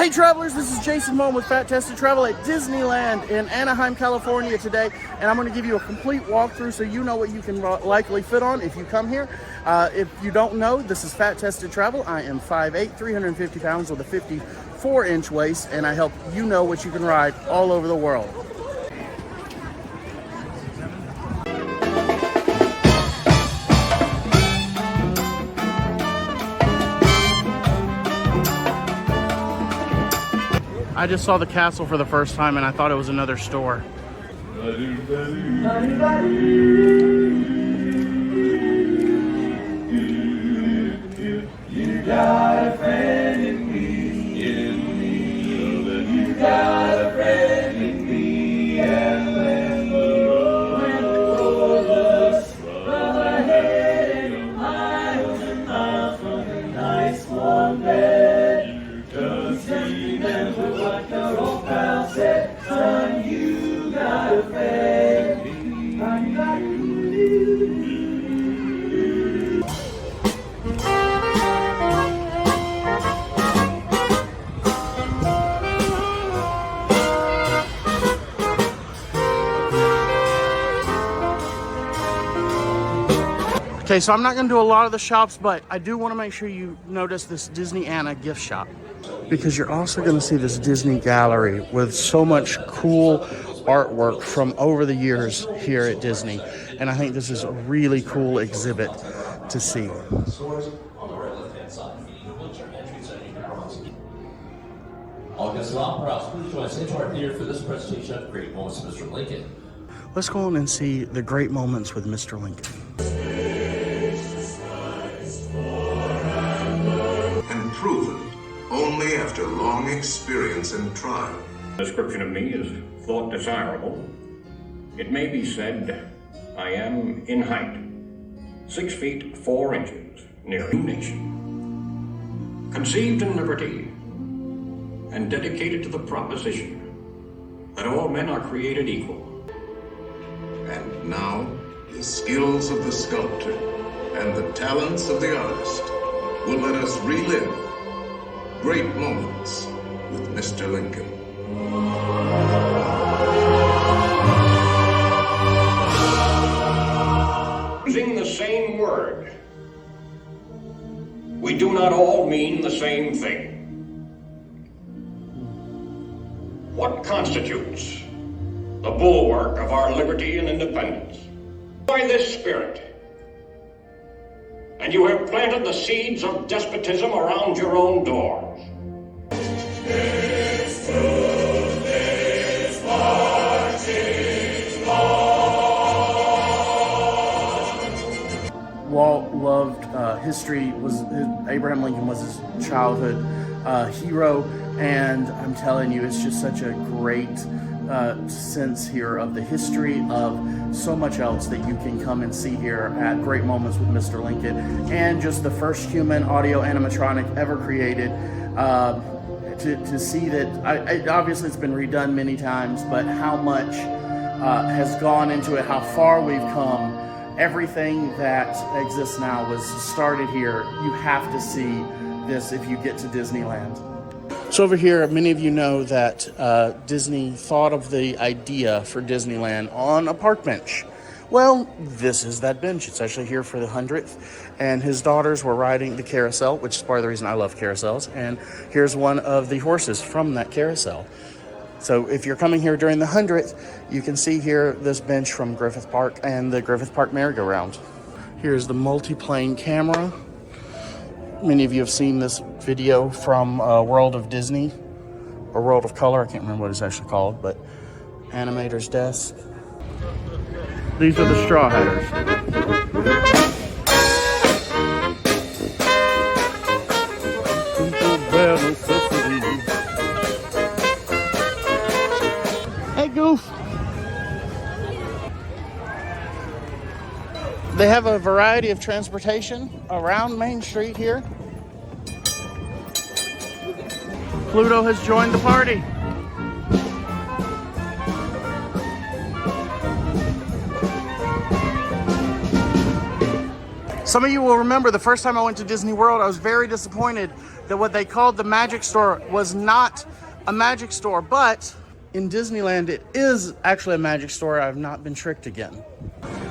Hey travelers, this is Jason Moen with Fat Tested Travel at Disneyland in Anaheim, California today, and I'm going to give you a complete walkthrough so you know what you can likely fit on if you come here. If you don't know, this is Fat Tested Travel. I am 5'8", 350 pounds with a 54-inch waist, and I help you know what you can ride all over the world. I just saw the castle for the first time and I thought it was another store. You got a friend in me, you got a friend in me, and when the road looks from ahead and miles from a nice warm bed, just remember what the old pal said, son, you got a friend in me. Okay, so I'm not going to do a lot of the shops, but I do want to make sure you notice this Disney Anna gift shop, because you're also going to see this Disney gallery with so much cool artwork from over the years here at Disney. And I think this is a really cool exhibit to see. All guests of Opera House, please join us into our theater for this presentation of Great Moments with Mr. Lincoln. Let's go on and see the great moments with Mr. Lincoln. And proven only after long experience and trial. Description of me is thought desirable. It may be said I am in height 6 feet 4 inches, near a nation, conceived in liberty and dedicated to the proposition that all men are created equal. And now, the skills of the sculptor and the talents of the artist will let us relive great moments with Mr. Lincoln. Using the same word, we do not all mean the same thing. What constitutes the bulwark of our liberty and independence? By this spirit, and you have planted the seeds of despotism around your own doors. Walt loved history. Abraham Lincoln was his childhood hero, and I'm telling you, it's just such a great sense here of the history of so much else that you can come and see here at Great Moments with Mr. Lincoln, and just the first human audio animatronic ever created. To see that, obviously it's been redone many times, but how much has gone into it, how far we've come. Everything that exists now was started here. You have to see this if you get to Disneyland. So over here, many of you know that Disney thought of the idea for Disneyland on a park bench. Well, this is that bench. It's actually here for the 100th, and his daughters were riding the carousel, which is part of the reason I love carousels, and here's one of the horses from that carousel. So if you're coming here during the 100th, you can see here this bench from Griffith Park and the Griffith Park merry-go-round. Here's the multi-plane camera. Many of you have seen this video from World of Disney, or World of Color, I can't remember what it's actually called, but animator's desk. These are the Straw Hatters. Hey, Goof. They have a variety of transportation around Main Street here. Pluto has joined the party. Some of you will remember the first time I went to Disney World, I was very disappointed that what they called the magic store was not a magic store, but in Disneyland it is actually a magic store. I've not been tricked again.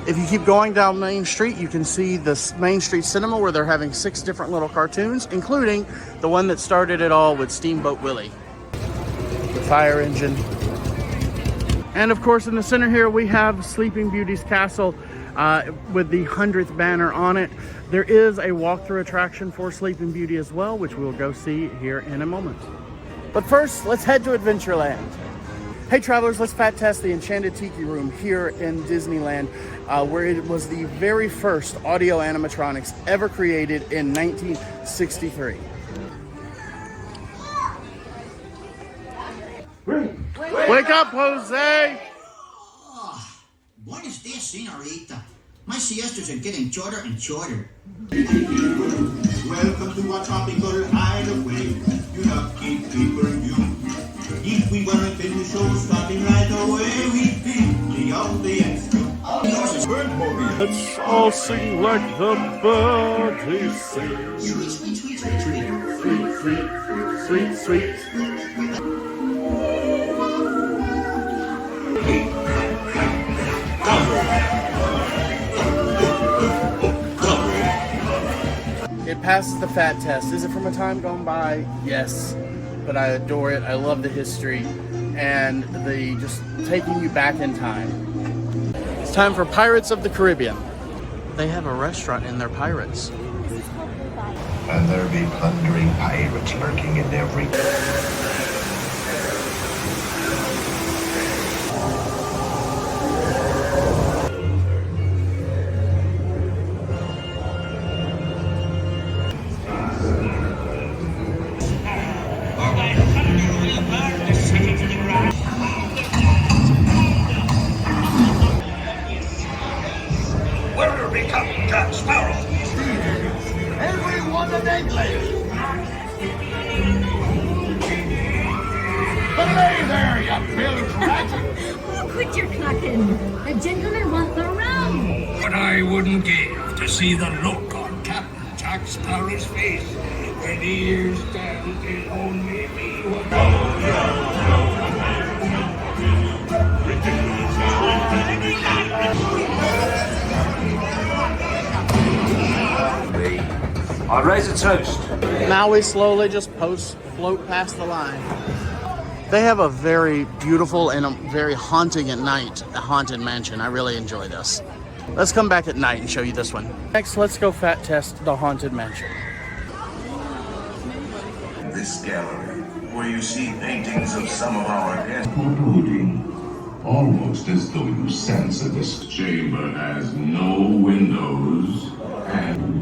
If you keep going down Main Street, you can see this Main Street Cinema where they're having 6 different little cartoons, including the one that started it all with Steamboat Willie, the fire engine. And of course, in the center here, we have Sleeping Beauty's castle with the 100th banner on it. There is a walkthrough attraction for Sleeping Beauty as well, which we'll go see here in a moment. But first, let's head to Adventureland. Hey travelers, let's fat test the Enchanted Tiki Room here in Disneyland, where it was the very first audio animatronics ever created in 1963. Wake up, Jose! Oh, buenos dias, señorita. My siestas are getting shorter and shorter. Welcome to our tropical hideaway, you lucky people, you. If we weren't in the show starting right away, we'd be on the extra. Let's all sing like the birdies sing. Sweet, sweet, sweet, sweet, sweet. Sweet, sweet, sweet, sweet. It passes the fat test. Is it from a time gone by? Yes, but I adore it. I love the history and the just taking you back in time. It's time for Pirates of the Caribbean. They have a restaurant in their Pirates. And there be plundering pirates lurking in every... Where become Jack Sparrow? Everyone an English! Belay there, you Bill Dragon! Oh, quit your clucking. The gentlemen want the rum. What I wouldn't give to see the look on Captain Jack Sparrow's face when he hears that it only me. I'll raise a toast. Now we slowly just float past the line. They have a very beautiful and a very haunting at night, a haunted mansion. I really enjoy this. Let's come back at night and show you this one. Next, let's go fat test the haunted mansion. This gallery, where you see paintings of some of our guests. Foreboding, almost as though you sense that this chamber has no windows and...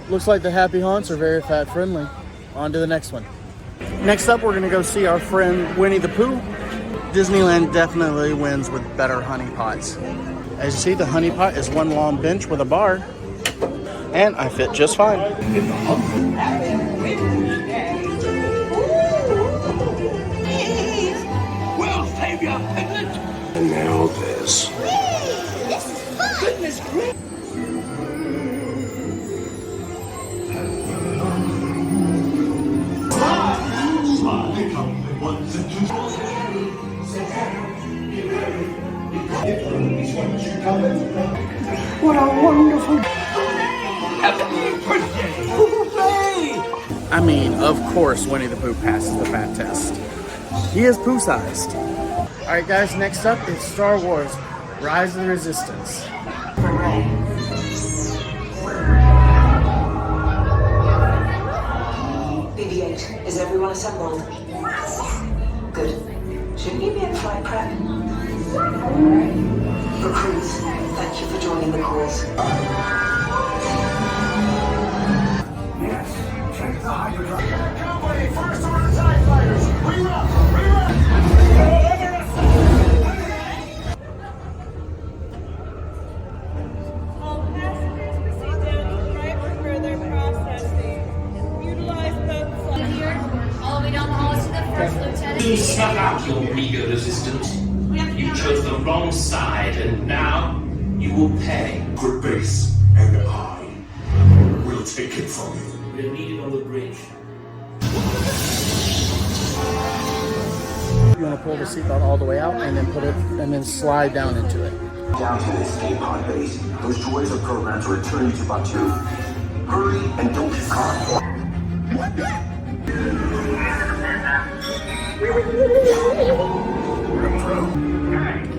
Looks like the happy haunts are very fat friendly. On to the next one. Next up, we're gonna go see our friend Winnie the Pooh. Disneyland definitely wins with better honey pots. As you see, the honey pot is one long bench with a bar, and I fit just fine. Well, save your piglet. And now this. This is fun. Goodness gracious. What a wonderful... I mean, of course, Winnie the Pooh passes the fat test. He is Pooh-sized. All right, guys, next up is Star Wars: Rise of the Resistance. BB-8, is everyone assembled? Good. Shouldn't you be in flight prep? Recruits, thank you for joining the cause. Yes, check the hydro. Company, first order TIE snuff out your meager resistance. You chose the wrong side, and now you will pay. Good base, and I will take it from you. We're needed on the bridge. You want to pull the seatbelt all the way out and then put it and then slide down into it. Down to the escape pod base. Those droids are programmed to return you to Batu. Hurry and don't get caught. Hey,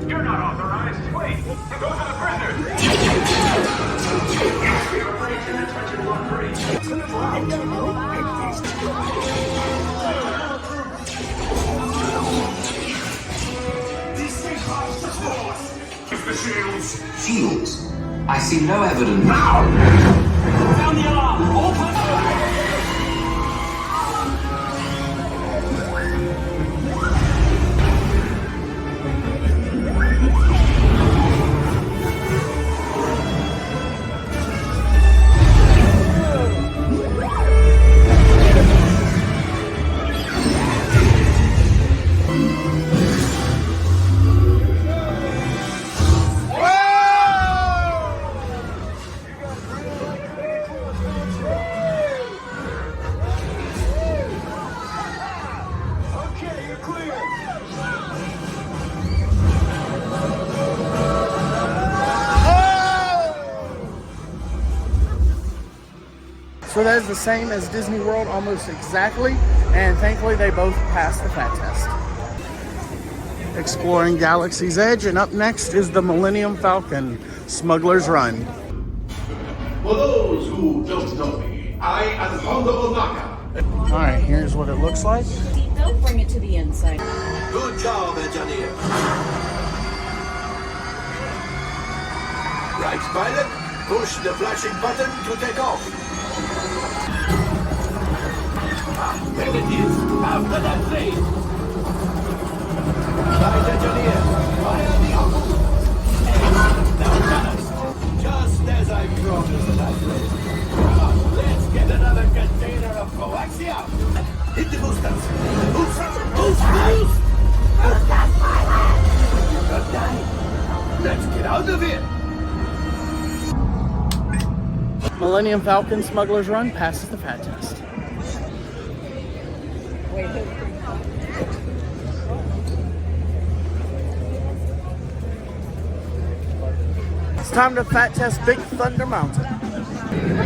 you're not authorized. Wait, those are the prisoners. We are ready to detention block 3. These things cost the force. The shields. Shields? I see no evidence. Now! Sound the alarm! All So that is the same as Disney World, almost exactly, and thankfully they both passed the FAT test. Exploring Galaxy's Edge, and up next is the Millennium Falcon, Smuggler's Run. For those who don't know me, I am Hondo Naka. Alright, here's what it looks like. Don't bring it to the inside. Good job, engineer. Right, pilot, push the flashing button to take off. There it is, after that plane. Right, engineer, fire the off. Now balance, just as I promised that day. Come on, let's get another container of coaxium. Hit the boosters. Boost. That's my land. Good night. Let's get out of here. Millennium Falcon Smuggler's Run passes the FAT test. It's time to FAT test Big Thunder Mountain.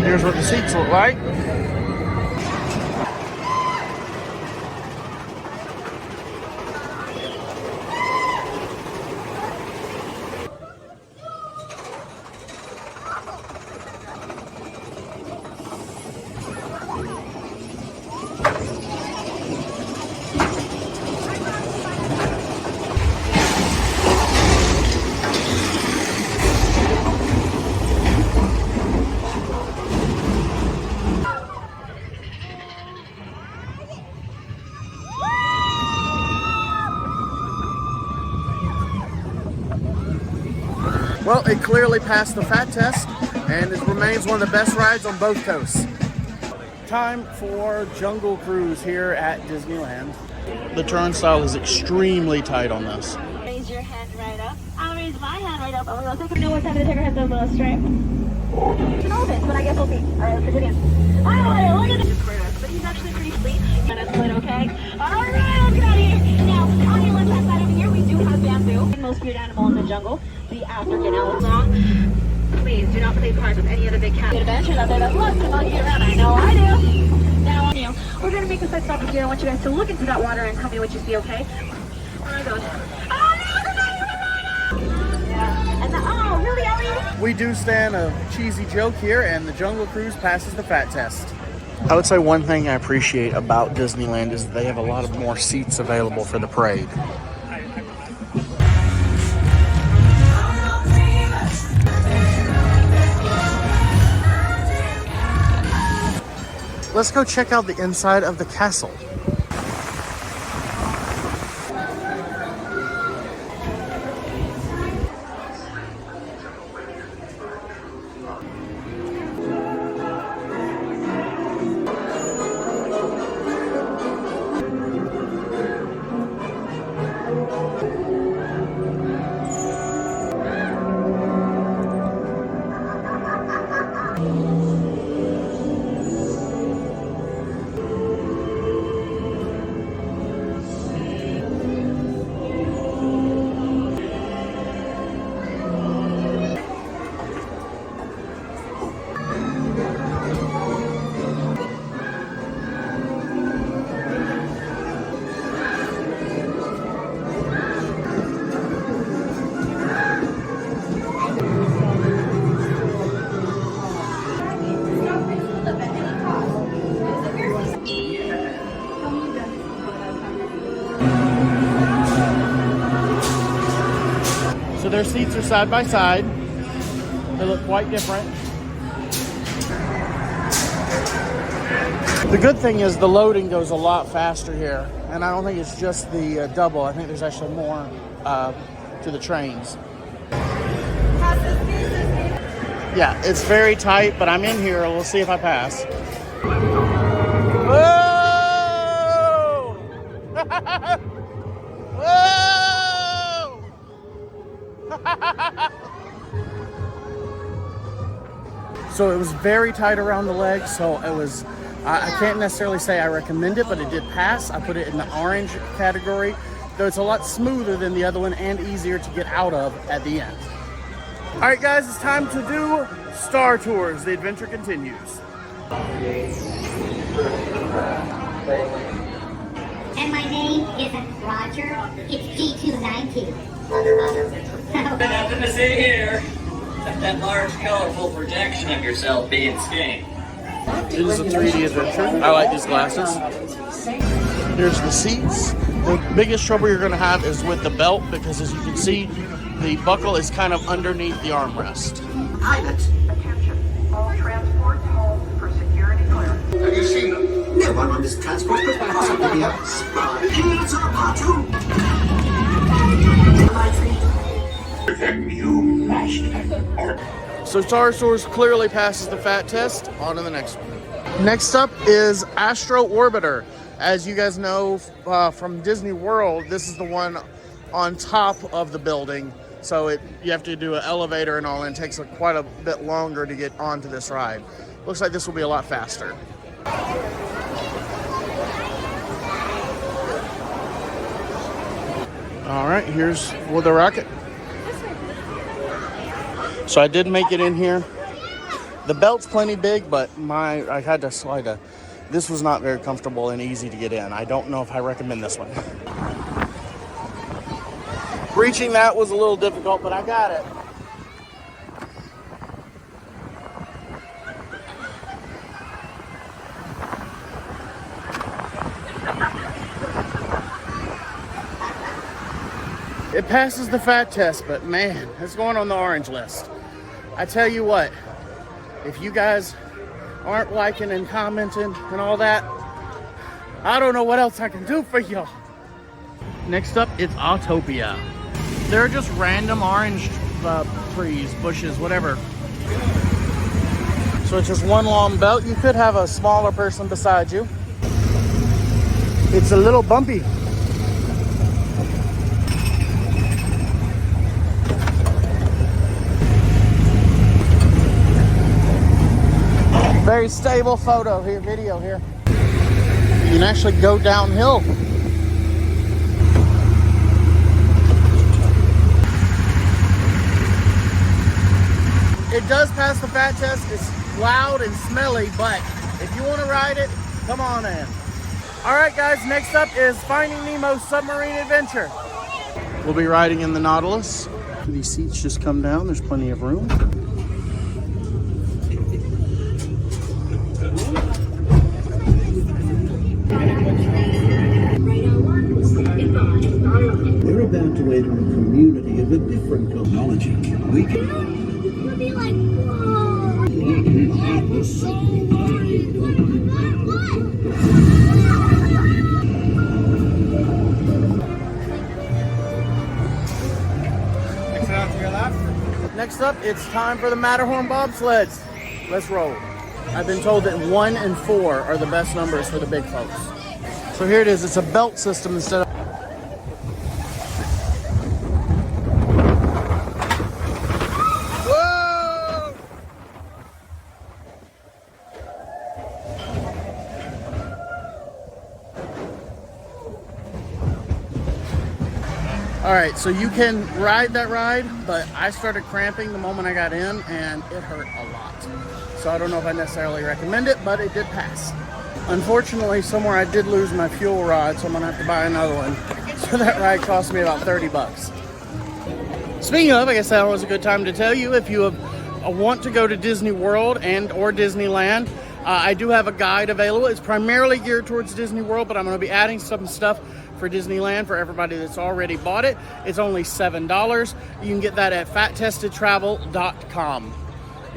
Here's what the seats look like. Well, it clearly passed the FAT test, and it remains one of the best rides on both coasts. Time for Jungle Cruise here at Disneyland. The turnstile is extremely tight on this. Raise your hand right up. I'll raise my hand right up. Oh, let's take a know what time to take our heads over the strip. It's an elephant, but I guess we'll see. All right, let's continue. Oh, look at this. But he's actually pretty sweet. And it's good, okay? All right, let's get out of here. Now, on your left-hand side over here, we do have bamboo. Most weird animal in the jungle, the African elephant. Please do not play cards with any of the big cat adventures out there that love to monkey around. I know I do. Now, we're going to make a side stop here. I want you guys to look into that water and tell me what you see, okay? Oh my gosh. Yeah. And the, oh, really, Ellie? We do stand a cheesy joke here, and the Jungle Cruise passes the FAT test. I would say one thing I appreciate about Disneyland is they have a lot of more seats available for the parade. Let's go check out the inside of the castle. So their seats are side by side. They look quite different. The good thing is the loading goes a lot faster here. And I don't think it's just the double. I think there's actually more to the trains. Yeah, it's very tight, but I'm in here. We'll see if I pass. Whoa! Whoa! So it was very tight around the legs, so it was, I can't necessarily say I recommend it, but it did pass. I put it in the orange category, though it's a lot smoother than the other one and easier to get out of at the end. All right, guys, it's time to do Star Tours. The adventure continues. And my name isn't Roger, it's G290. Nothing to see here. That large, colorful projection of yourself being skiing. It is a 3D adventure. I like these glasses. Here's the seats. The biggest trouble you're going to have is with the belt because, as you can see, the buckle is kind of underneath the armrest. Pilots. Attention. All transports hold for security clearance. Have you seen them? No one on this transport could possibly be a spy. Here's our part 2. So Star Tours clearly passes the FAT test. On to the next one. Next up is Astro Orbiter. As you guys know from Disney World, this is the one on top of the building. So you have to do an elevator and all, and it takes quite a bit longer to get onto this ride. Looks like this will be a lot faster. All right, here's for the rocket. So I did make it in here. The belt's plenty big, but I had to slide this was not very comfortable and easy to get in. I don't know if I recommend this one. Reaching that was a little difficult, but I got it. It passes the FAT test, but man, it's going on the orange list. I tell you what, if you guys aren't liking and commenting and all that, I don't know what else I can do for y'all. Next up, it's Autopia. They're just random orange trees, bushes, whatever. So it's just one long belt. You could have a smaller person beside you. It's a little bumpy. Very stable video here. You can actually go downhill. It does pass the FAT test. It's loud and smelly, but if you want to ride it, come on in. All right, guys, next up is Finding Nemo's Submarine Adventure. We'll be riding in the Nautilus. These seats just come down. There's plenty of room. We're about to enter a community of a different technology. We can... You'll be like, whoa! I was so worried. Next up, it's time for the Matterhorn bobsleds. Let's roll. I've been told that 1 and 4 are the best numbers for the big folks. So here it is. It's a belt system instead of... All right, so you can ride that ride, but I started cramping the moment I got in, and it hurt a lot. So I don't know if I necessarily recommend it, but it did pass. Unfortunately, somewhere I did lose my fuel rod, so I'm gonna have to buy another one. So that ride cost me about 30 bucks. Speaking of, I guess that was a good time to tell you, if you want to go to Disney World and or Disneyland, I do have a guide available. It's primarily geared towards Disney World, but I'm gonna be adding some stuff for Disneyland for everybody that's already bought it. It's only $7. You can get that at fattestedtravel.com.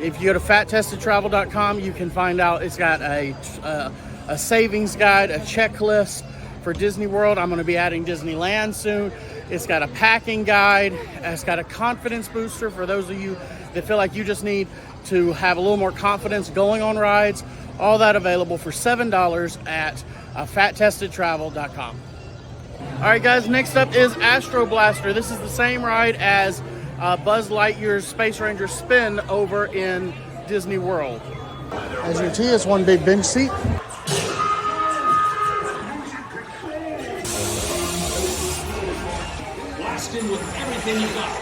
If you go to fattestedtravel.com, you can find out it's got a savings guide, a checklist for Disney World. I'm going to be adding Disneyland soon. It's got a packing guide. It's got a confidence booster for those of you that feel like you just need to have a little more confidence going on rides. All that available for $7 at fattestedtravel.com. All right, guys, next up is Astro Blaster. This is the same ride as Buzz Lightyear's Space Ranger Spin over in Disney World. As you can see, it's one big bench seat. Blast in with everything you got.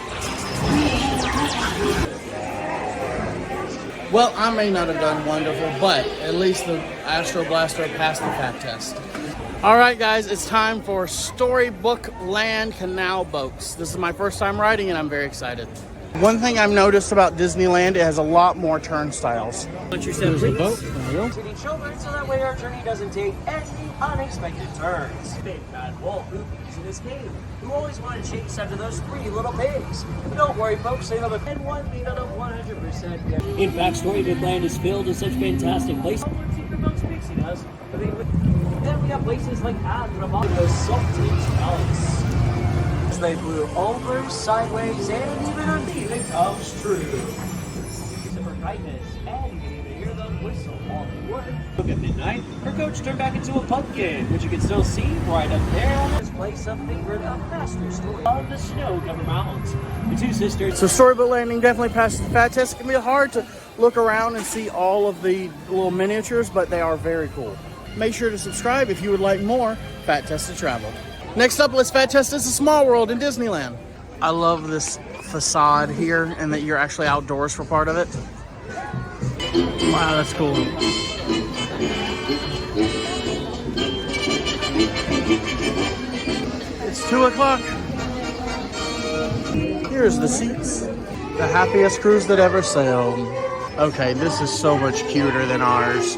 Well, I may not have done wonderful, but at least the Astro Blaster passed the fat test. All right, guys, it's time for Storybook Land Canal Boats. This is my first time riding, and I'm very excited. One thing I've noticed about Disneyland, it has a lot more turnstiles. Put yourself, please. City children, so that way our journey doesn't take any unexpected turns. Big bad Walt, who is in his cave, who always wanted to chase after those 3 little pigs. But don't worry, folks, they have a 1 beat out of 100%. In fact, Storybook Land is filled with such fantastic places. Secret boats Pixie does, but then we have places like the Sultan's Palace. They flew over, sideways, and even underneath. It comes true. For brightness, and you can even hear them whistle all the way. Look at midnight, her coach turned back into a pumpkin, which you can still see right up there on this place, a favorite of Master Story of the snow-covered mountains. The 2 sisters. So Storybook Landing definitely passes the fat test. It can be hard to look around and see all of the little miniatures, but they are very cool. Make sure to subscribe if you would like more Fat Tested Travel. Next up, let's fat test It's a Small World in Disneyland. I love this facade here and that you're actually outdoors for part of it. Wow, that's cool. It's 2 o'clock. Here's the seats. The happiest cruise that ever sailed. Okay, this is so much cuter than ours.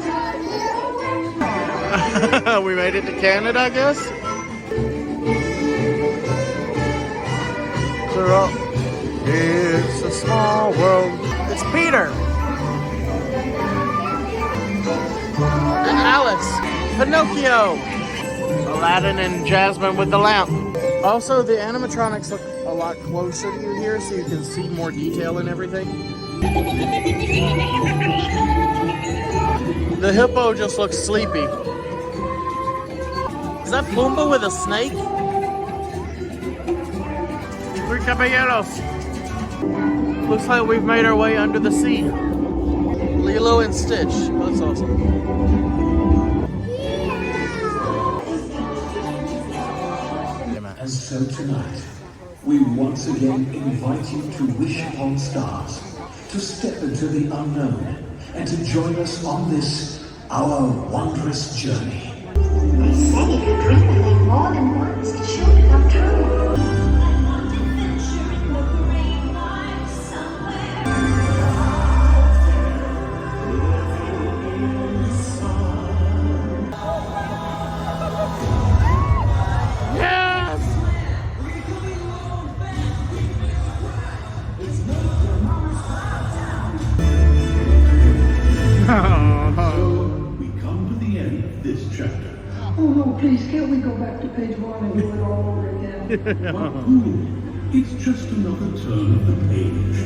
We made it to Canada, I guess. It's a small world. It's Peter and Alice, Pinocchio, Aladdin and Jasmine with the lamp. Also, the animatronics look a lot closer to you here, so you can see more detail in everything. The hippo just looks sleepy. Is that Pumbaa with a snake? Three caballeros. Looks like we've made our way under the sea. Lilo and Stitch. That's awesome. And so tonight, we once again invite you to wish upon stars, to step into the unknown, and to join us on this, our wondrous journey. They say if you dream a thing more than once, it sure become true. Please, can't we go back to page 1 and do it all over again? But Pooh, it's just another turn of the page.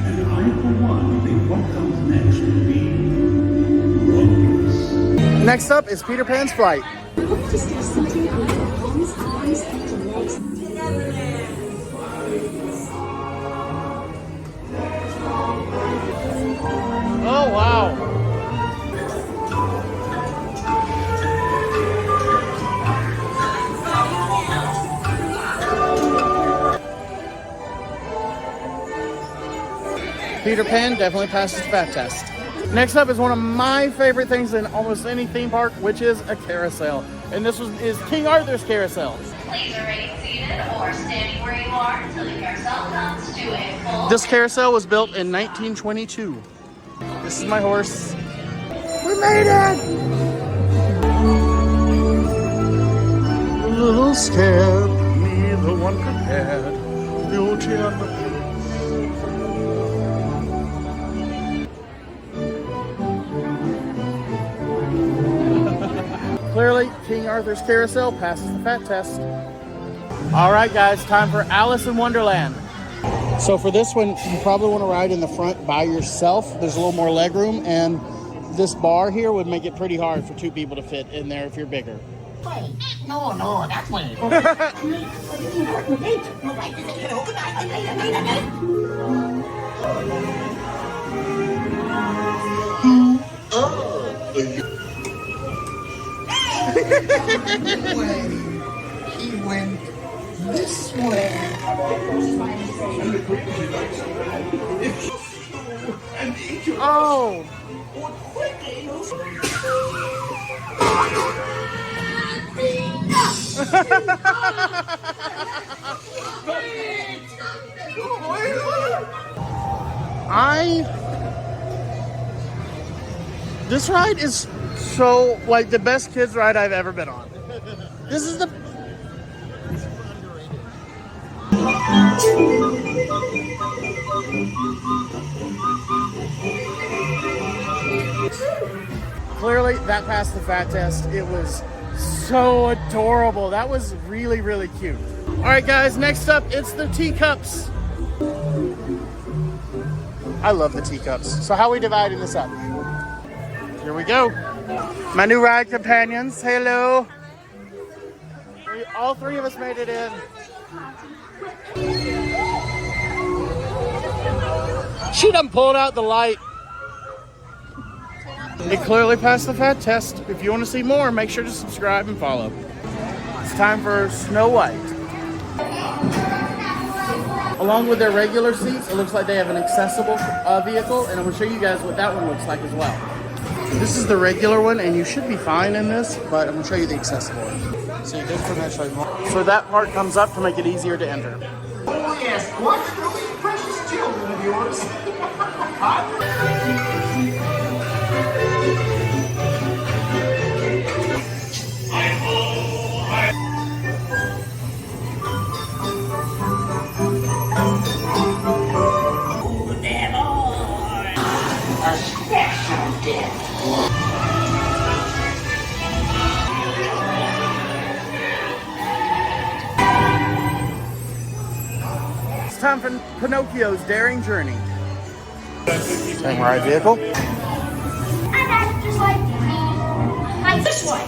And I, for one, think what comes next will be wondrous. Next up is Peter Pan's Flight. Oh, wow. Peter Pan definitely passes the fat test. Next up is one of my favorite things in almost any theme park, which is a carousel. And this is King Arthur's carousel. Please remain seated or standing where you are until the carousel comes to a full... This carousel was built in 1922. This is my horse. We made it! A little scared, neither one prepared. Beauty and the Clearly, King Arthur's carousel passes the fat test. All right, guys, time for Alice in Wonderland. So for this one, you probably want to ride in the front by yourself. There's a little more leg room, and this bar here would make it pretty hard for two people to fit in there if you're bigger. Wait, no, that way. He went this way. Oh! This ride is so, like, the best kids ride I've ever been on. This is the... Clearly, that passed the fat test. It was so adorable. That was really, really cute. All right, guys, next up, it's the teacups. I love the teacups. So how are we dividing this up? Here we go. My new ride companions, hello. All three of us made it in. She done pulled out the light. It clearly passed the fat test. If you want to see more, make sure to subscribe and follow. It's time for Snow White. Along with their regular seats, it looks like they have an accessible vehicle, and I'm going to show you guys what that one looks like as well. This is the regular one, and you should be fine in this, but I'm going to show you the accessible one. So you go from that, show you more. So that part comes up to make it easier to enter. Oh yes, what those precious children of yours. A special gift. It's time for Pinocchio's Daring Journey. Same ride vehicle. And that's just like me. Like this way.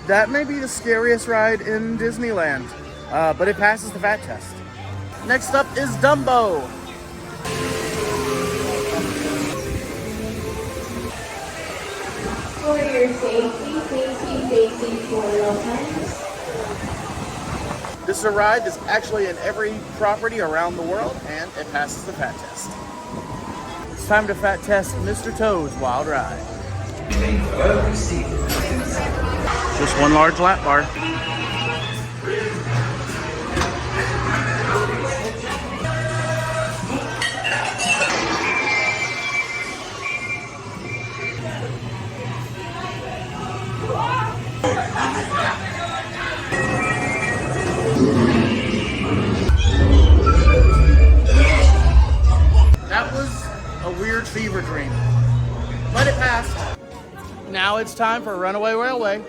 That may be the scariest ride in Disneyland, but it passes the fat test. Next up is Dumbo. For your safety, for little friends. This is a ride that's actually in every property around the world, and it passes the fat test. It's time to fat test Mr. Toad's Wild Ride. Just one large lap bar. That was a weird fever dream, but it passed. Now it's time for Runaway Railway.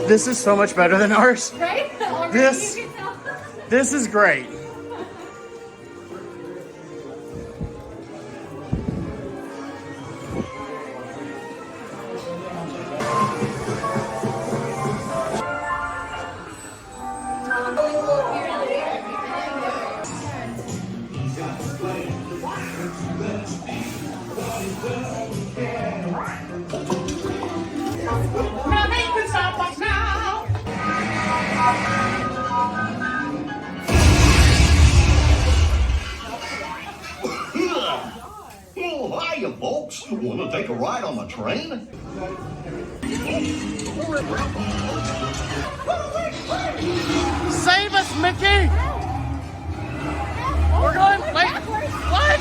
This is so much better than ours. Right? This is great. Oh, hiya, folks. Want to take a ride on the train? Save us, Mickey! We're going. Wait, what?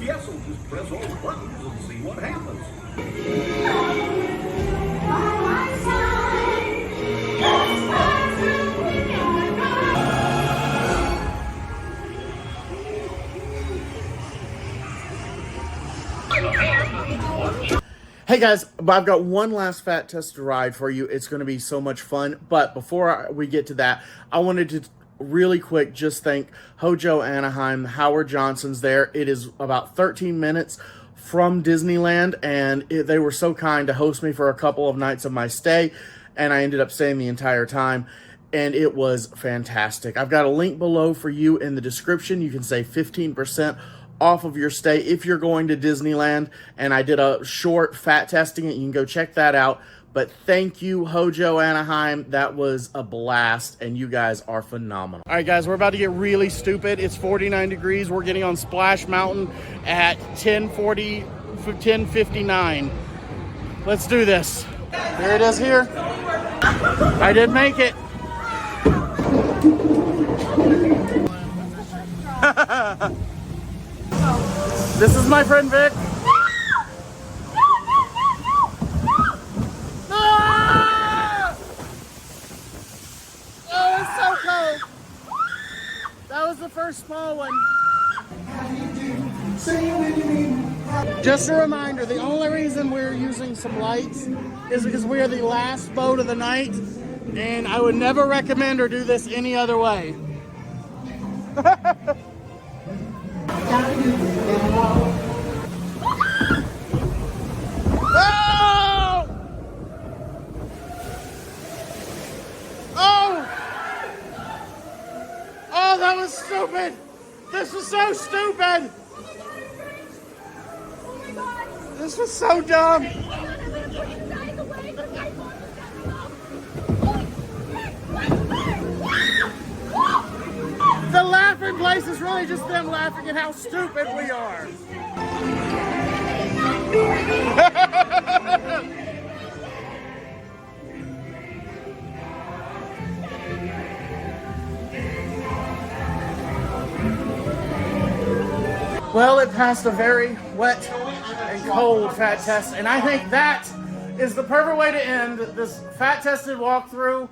Yes, we'll just press all the buttons and see what happens. Hey guys, I've got one last fat test to ride for you. It's going to be so much fun. But before we get to that, I wanted to really quick just thank Hojo Anaheim. Howard Johnson's there. It is about 13 minutes from Disneyland, and they were so kind to host me for a couple of nights of my stay, and I ended up staying the entire time, and it was fantastic. I've got a link below for you in the description. You can save 15% off of your stay if you're going to Disneyland, and I did a short fat testing it. You can go check that out. But thank you, Hojo Anaheim. That was a blast, and you guys are phenomenal. All right, guys, we're about to get really stupid. It's 49 degrees. We're getting on Splash Mountain at 10:59. Let's do this. Here it is here. I did make it. This is my friend Vic. Oh, it's so cold. That was the first small one. Just a reminder, the only reason we're using some lights is because we are the last boat of the night, and I would never recommend or do this any other way. Oh! Oh! Oh, that was stupid! This was so stupid! This was so dumb! The laughing place is really just them laughing at how stupid we are. Well, it passed a very wet and cold fat test, and I think that is the perfect way to end this fat tested walkthrough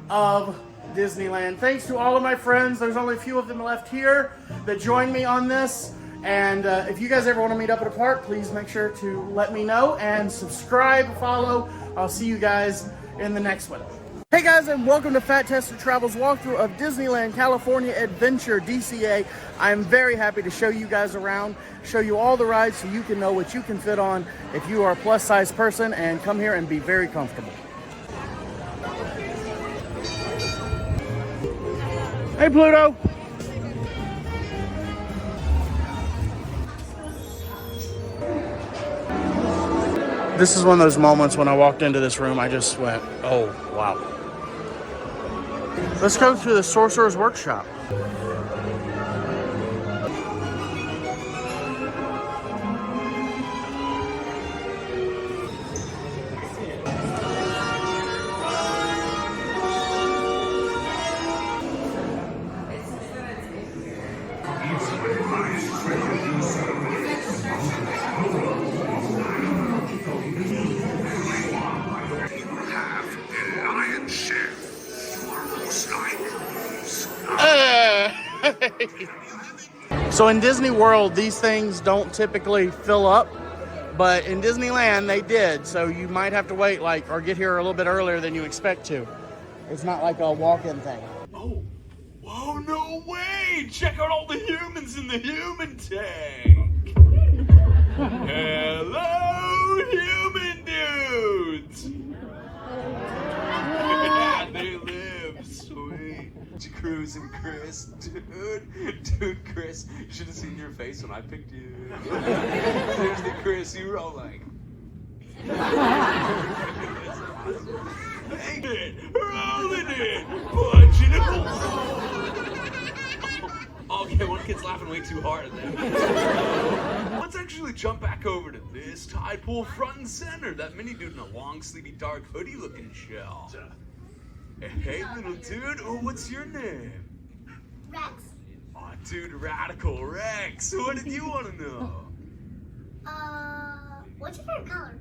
of Disneyland. Thanks to all of my friends. There's only a few of them left here that joined me on this. And if you guys ever want to meet up at a park, please make sure to let me know and subscribe, follow. I'll see you guys in the next one. Hey guys, and welcome to Fat Tester Travel's walkthrough of Disneyland California Adventure, DCA. I'm very happy to show you guys around, show you all the rides so you can know what you can fit on if you are a plus size person, and come here and be very comfortable. Hey Pluto! This is one of those moments when I walked into this room, I just went, oh, wow. Let's go to the Sorcerer's Workshop. Lion chef, almost like So in Disney World, these things don't typically fill up, but in Disneyland they did. So you might have to wait or get here a little bit earlier than you expect to. It's not like a walk-in thing. Oh, whoa, no way! Check out all the humans in the human tank! Hello, human dudes! Yeah, they live, sweet. Cruising Chris, dude, Chris, you should have seen your face when I picked you. Seriously, Chris, you were all like, bang it, rolling it, punching it. Okay, one kid's laughing way too hard at that. Let's actually jump back over to this tide pool front and center. That mini dude in a long, sleepy, dark hoodie-looking shell. Hey, little dude, what's your name? Rex. Oh, dude, Radical Rex. What did you want to know? What's your favorite color?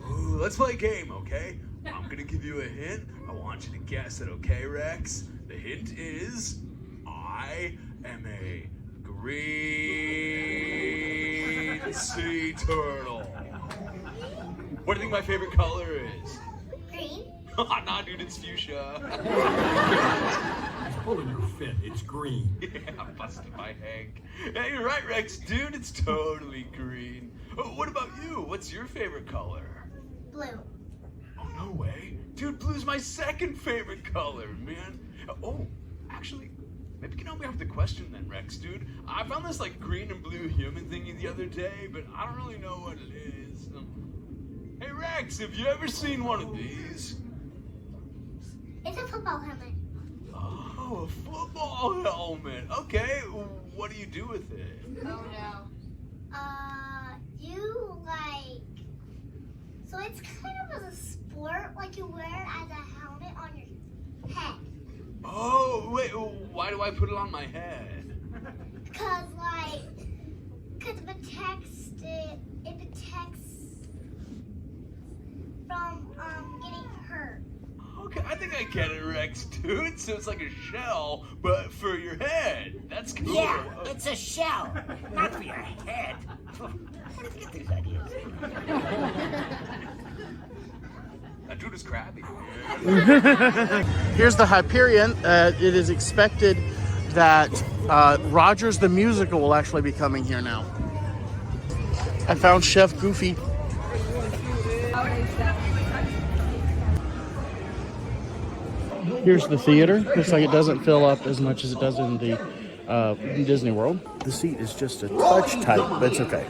Ooh, let's play a game, okay? I'm gonna give you a hint. I want you to guess it, okay, Rex? The hint is, I am a green sea turtle. What do you think my favorite color is? Green. Nah, dude, it's fuchsia. It's pulling your fit. It's green. Yeah, busted by Hank. Yeah, you're right, Rex. Dude, it's totally green. Oh, what about you? What's your favorite color? Blue. Oh, no way. Dude, blue's my second favorite color, man. Oh, actually, maybe you can help me out with the question then, Rex, dude. I found this, green and blue human thingy the other day, but I don't really know what it is. Hey, Rex, have you ever seen one of these? It's a football helmet. Oh, a football helmet. Okay, what do you do with it? Oh no. So it's kind of as a sport, you wear it as a helmet on your head. Oh, wait, why do I put it on my head? Because it protects from getting hurt. Okay, I think I get it, Rex, dude. So it's like a shell, but for your head. That's cool. Yeah, it's a shell, not for your head. Let's get these ideas. That dude is crabby. Here's the Hyperion. It is expected that Rogers the Musical will actually be coming here now. I found Chef Goofy. Here's the theater. Looks like it doesn't fill up as much as it does in the Disney World. The seat is just a touch tight, but it's okay.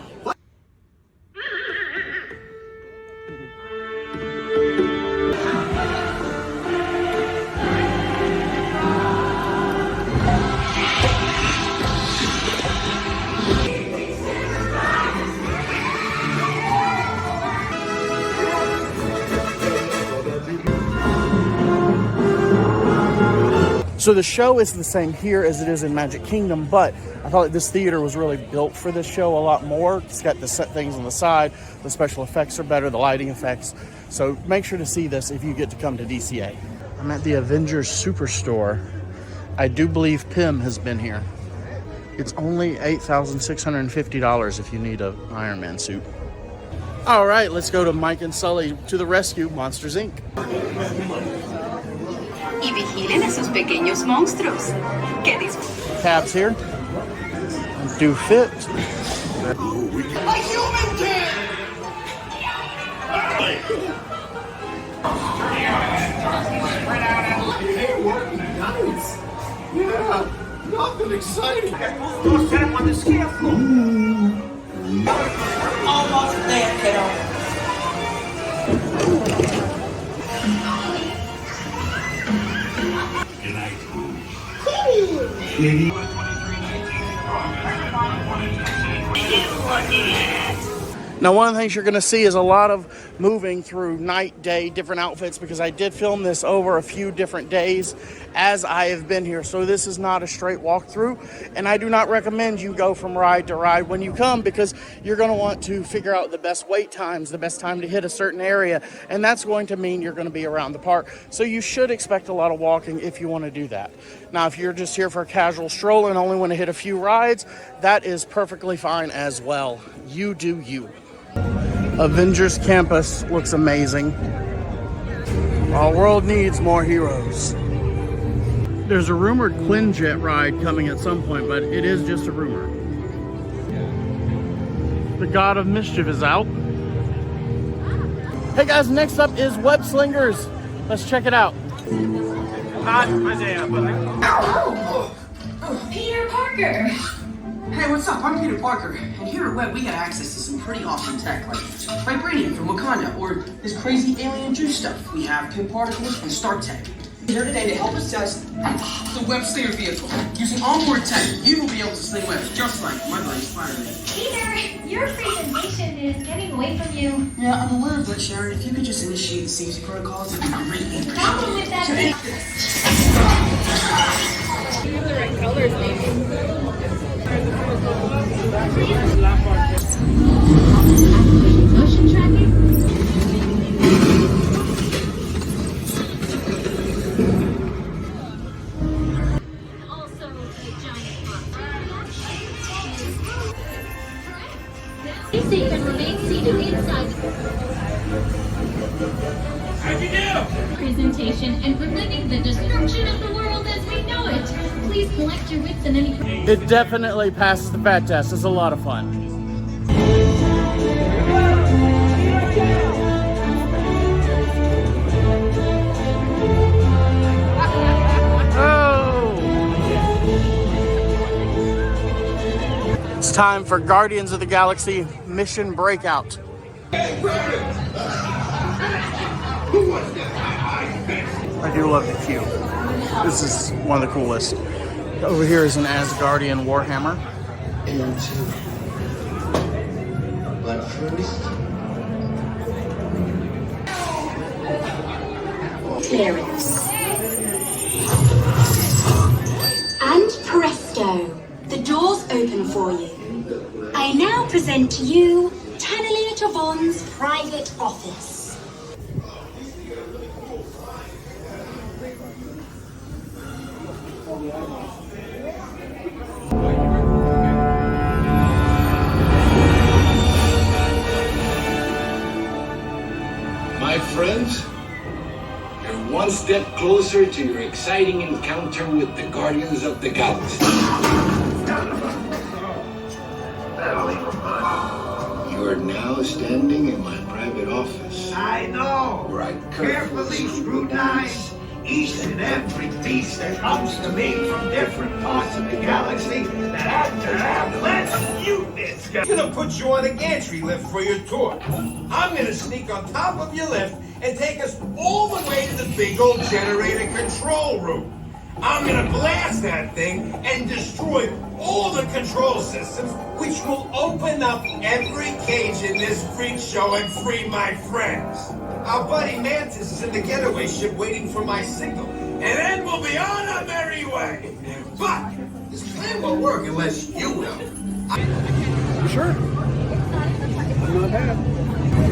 So the show is the same here as it is in Magic Kingdom, but I thought this theater was really built for this show a lot more. It's got the set things on the side, the special effects are better, the lighting effects. So make sure to see this if you get to come to DCA. I'm at the Avengers Superstore. I do believe Pym has been here. It's only $8,650 if you need an Iron Man suit. All right, let's go to Mike and Sully to the rescue, Monsters, Inc. Y vigilen esos pequeños monstruos. Que Tabs here. Do fit. A human kid! Hey, what? Nice. Yeah, nothing exciting. Go set up on the scaffold. Almost there, kiddo. Good night. Now, one of the things you're going to see is a lot of moving through night, day, different outfits, because I did film this over a few different days as I have been here. So this is not a straight walkthrough, and I do not recommend you go from ride to ride when you come, because you're going to want to figure out the best wait times, the best time to hit a certain area, and that's going to mean you're going to be around the park. So you should expect a lot of walking if you want to do that. Now, if you're just here for a casual stroll and only want to hit a few rides, that is perfectly fine as well. You do you. Avengers Campus looks amazing. Our world needs more heroes. There's a rumored Quinjet ride coming at some point, but it is just a rumor. The God of Mischief is out. Hey guys, next up is Web Slingers. Let's check it out. Peter Parker! Hey, what's up? I'm Peter Parker, and here at Web we got access to some pretty awesome tech, like Vibranium from Wakanda, or this crazy alien juice stuff. We have Pin Particles and Star Tech. Here today to help us test the Web Slinger vehicle. Using onboard tech, you will be able to sling web, just like my buddy Spider-Man. Peter, your presentation is getting away from you. Yeah, I'm aware of it, Sharon. If you could just initiate the safety protocols, it'd be great. The problem with that is... You have the right colors, maybe. Motion tracking? Also a giant box. Be safe and remain seated inside. How'd you do? Presentation and preventing the destruction of the world as we know it. Please collect your wits and any... It definitely passes the fat test. It's a lot of fun. Oh! It's time for Guardians of the Galaxy Mission Breakout. I do love the queue. This is one of the coolest. Over here is an Asgardian Warhammer. But first, Clearance. And presto, the doors open for you. I now present to you Tannelia Tavon's private office. My friends, you're one step closer to your exciting encounter with the Guardians of the Galaxy. You are now standing in my private office. I know. Where I Carefully scrutinize each and every piece that comes to me from different parts of the galaxy that after let's use this guy. I'm gonna put you on a gantry lift for your tour. I'm gonna sneak on top of your lift and take us all the way to the big old generator control room. I'm gonna blast that thing and destroy all the control systems, which will open up every cage in this freak show and free my friends. Our buddy Mantis is in the getaway ship waiting for my signal, and then we'll be on our merry way. But this plan won't work unless you will. Sure. Not bad.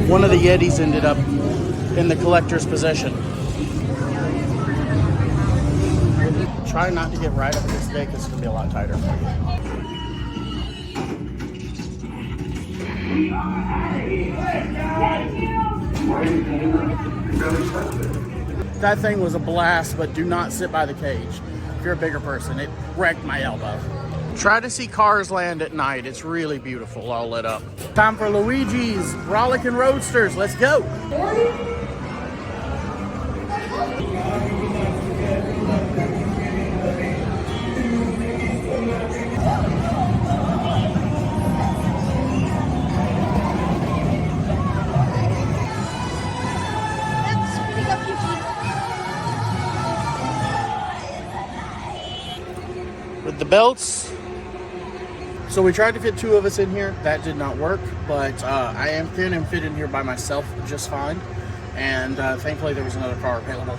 One of the Yetis ended up in the collector's possession. Try not to get right up against the day because it's going to be a lot tighter for you. That thing was a blast, but do not sit by the cage. If you're a bigger person, it wrecked my elbow. Try to see Cars Land at night. It's really beautiful, all lit up. Time for Luigi's Rollickin' Roadsters. Let's go. With the belts, So we tried to fit 2 of us in here. That did not work, but I am thin and fit in here by myself just fine. And thankfully there was another car available.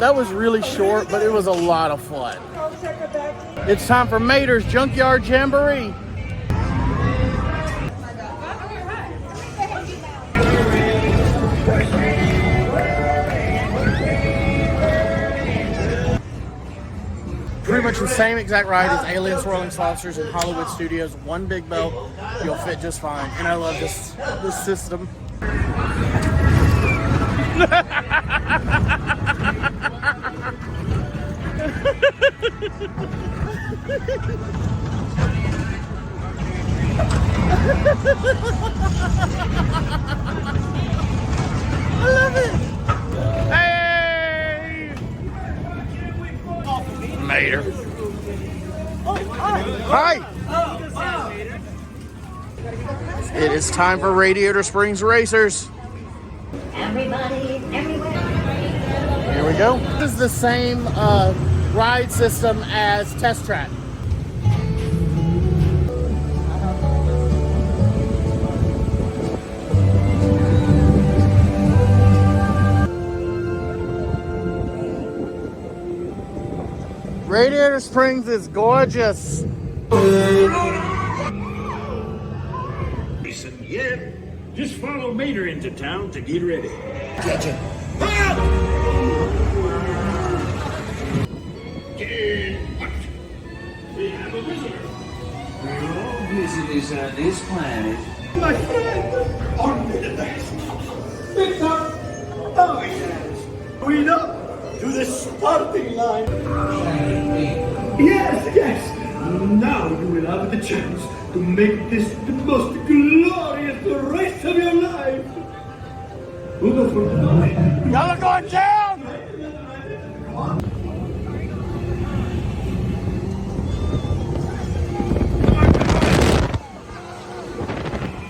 That was really short, but it was a lot of fun. It's time for Mater's Junkyard Jamboree. Pretty much the same exact ride as Alien Swirling Saucers in Hollywood Studios. 1 big belt, you'll fit just fine. And I love this system. I love it. Hey, Mater. Hi. It is time for Radiator Springs Racers. Everybody, everywhere. Here we go. This is the same ride system as Test Track. Radiator Springs is gorgeous. Yeah, just follow Mater into town to get ready. Gotcha. We have a visitor. No visitors on this planet. My friend, aren't we the best? Victor, oh yes. We know to the starting line. Yes. Now you will have the chance to make this the most glorious race of your life. Y'all are going down!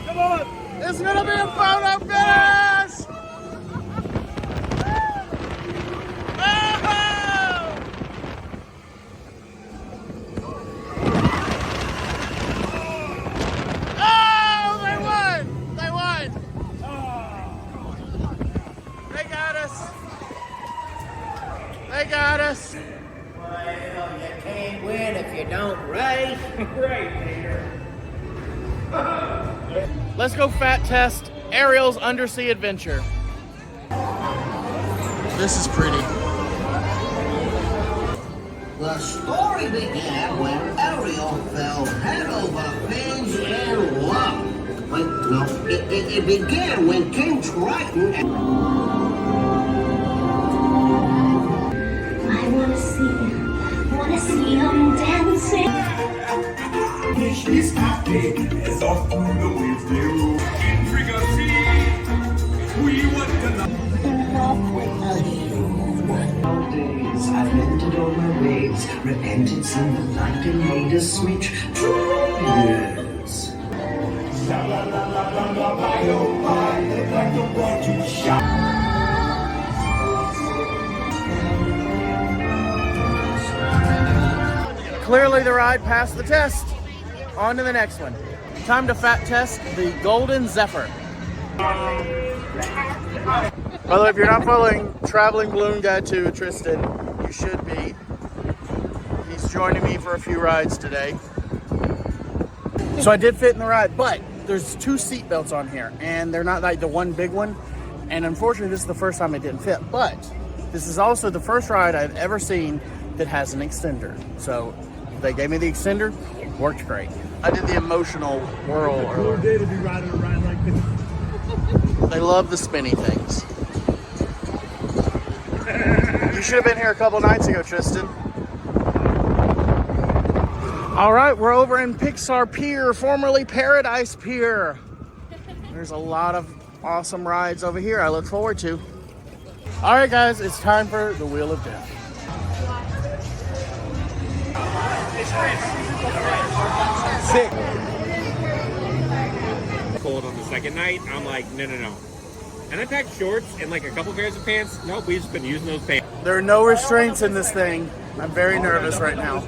Come on! It's gonna be a photo finish! They got us. Well, you can't win if you don't race. Right, Peter. Let's go fat test Ariel's undersea adventure. This is pretty. The story began when Ariel fell head over fins in love. Wait, no, it began when King Triton and... I wanna see him dancing. She's happy as off through the waves they roll. Intricacy, we want to Nowadays, I've mended all my ways, repentance in the light and made a switch. Yes. Clearly the ride passed the test. On to the next one. Time to fat test the Golden Zephyr. By the way, if you're not following Traveling Balloon Guide 2 Tristan, you should be. He's joining me for a few rides today. So I did fit in the ride, but there's 2 seat belts on here, and they're not like the one big one. And unfortunately, this is the first time it didn't fit. But this is also the first ride I've ever seen that has an extender. So they gave me the extender, worked great. I did the emotional whirl earlier. Day to be riding a ride like this. They love the spinny things. You should have been here a couple nights ago, Tristan. All right, we're over in Pixar Pier, formerly Paradise Pier. There's a lot of awesome rides over here I look forward to. All right, guys, it's time for the Wheel of Death. Sick. second night, I'm like, no. And I packed shorts and like a couple pairs of pants. Nope, we've just been using those pants. There are no restraints in this thing. I'm very nervous right now.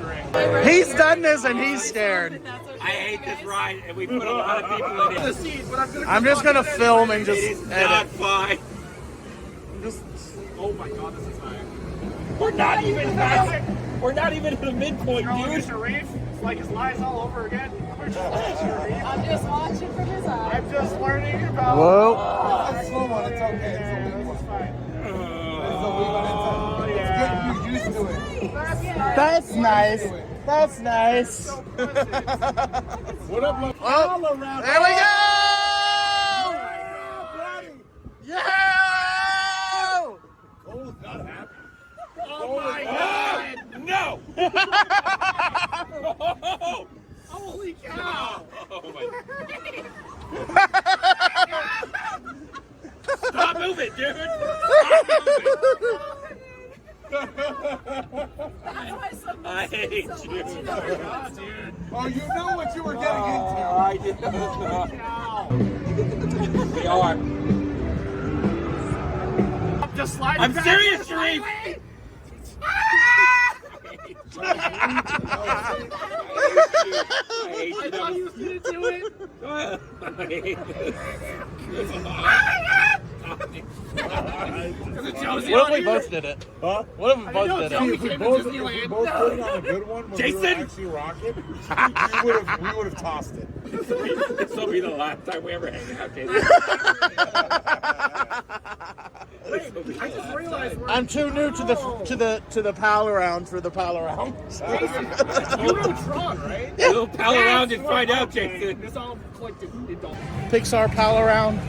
He's done this and he's scared. I hate this ride, and we put a lot of people in it. I'm just gonna film and just It is edit. not fine. Oh my god, this is high. We're not even at the midpoint, dude. Mr. Reef, it's like his lies all over again. I'm just watching from his eyes. I'm just learning about. Whoa. It's a slow one. It's okay. It's fine. It's good. You're used to it. That's nice. That's nice. What up, look? Oh, there we go! Yeah! Cole's not happy. Oh my god! No! Holy cow! Oh my Stop moving, dude! I hate you. Oh, you know what you were getting into. I did not. We are. Just slide I'm back. serious, Sharif! Ah! I thought he was gonna do it. I hate this. What if we both did it? Huh? What if we both did it? If we both put it on a good one when we were actually rocking, we would have tossed it. This will be the last time we ever hang out, Jason. I just realized I'm too new to the pal around for the pal around. Jason, you know Tron, right? We'll pal around and find out, Jason. This all collected. Pixar pal around,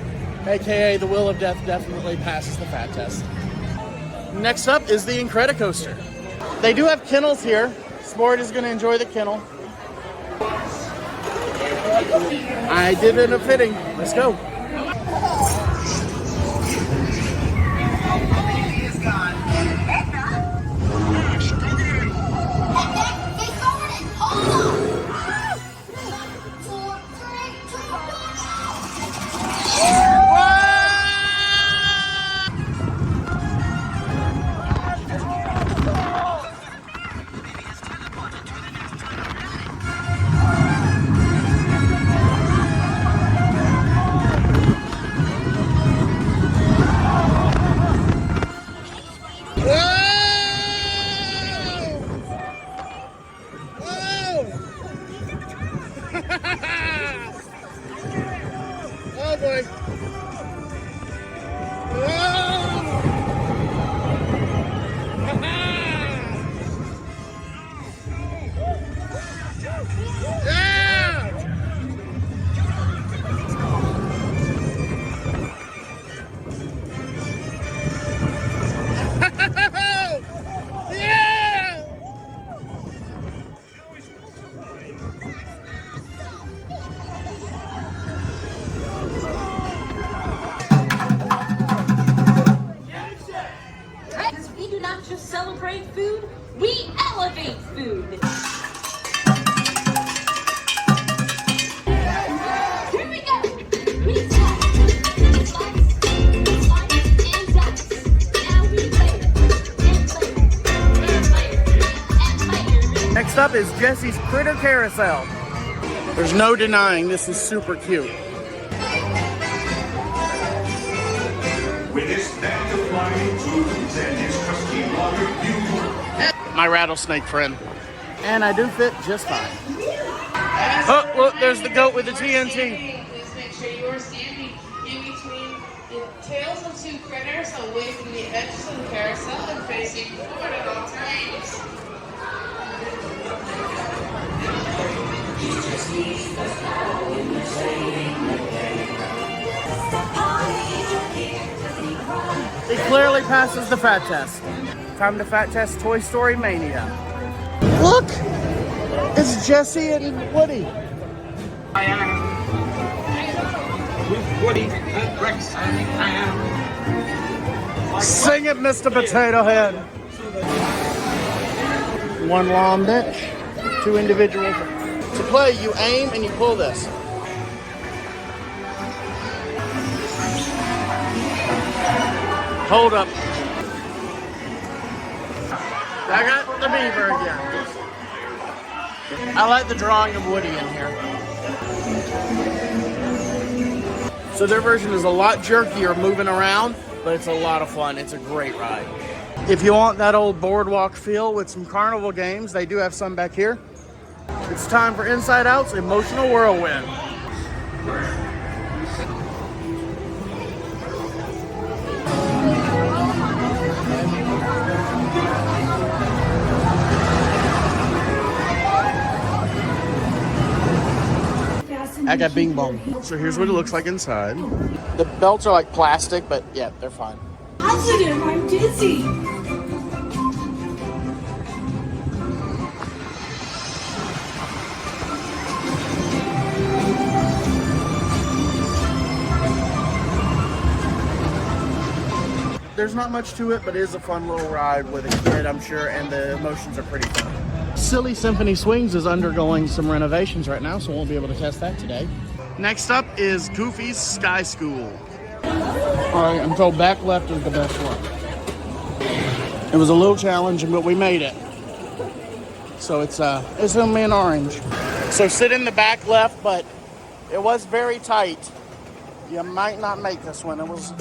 aka the Wheel of Death, definitely passes the fat test. Next up is the Incredicoaster. They do have kennels here. Sport is going to enjoy the kennel. I did it a fitting. Let's go. Oh boy. Because we do not just celebrate food, we elevate food. Here we go. We slice, and dice. Now we layer, and layer, and layer. Next up is Jesse's Critter Carousel. There's no denying this is super cute. With his band of flying tunes and his crusty water view. My rattlesnake friend. And I do fit just fine. Oh, look, there's the goat with the TNT. Please make sure you are standing in between the tails of two critters, away from the edges of the carousel, and facing forward at all times. It clearly passes the fat test. Time to fat test Toy Story Mania. Look! It's Jesse and Woody. Woody and Rex and Sing it, Mr. Potato Head. One long bench, two individuals. To play, you aim and you pull this. Hold up. I got the beaver again. I like the drawing of Woody in here. So their version is a lot jerkier moving around, but it's a lot of fun. It's a great ride. If you want that old boardwalk feel with some carnival games, they do have some back here. It's time for Inside Out's Emotional Whirlwind. I got Bing Bong. So here's what it looks like inside. The belts are like plastic, but yeah, they're fine. Positive, I'm dizzy. There's not much to it, but it is a fun little ride with a kid, I'm sure, and the emotions are pretty fun. Silly Symphony Swings is undergoing some renovations right now, so we won't be able to test that today. Next up is Goofy's Sky School. All right, I'm told back left is the best one. It was a little challenging, but we made it. So it's gonna be an orange. So sit in the back left, but it was very tight. You might not make this one. It was.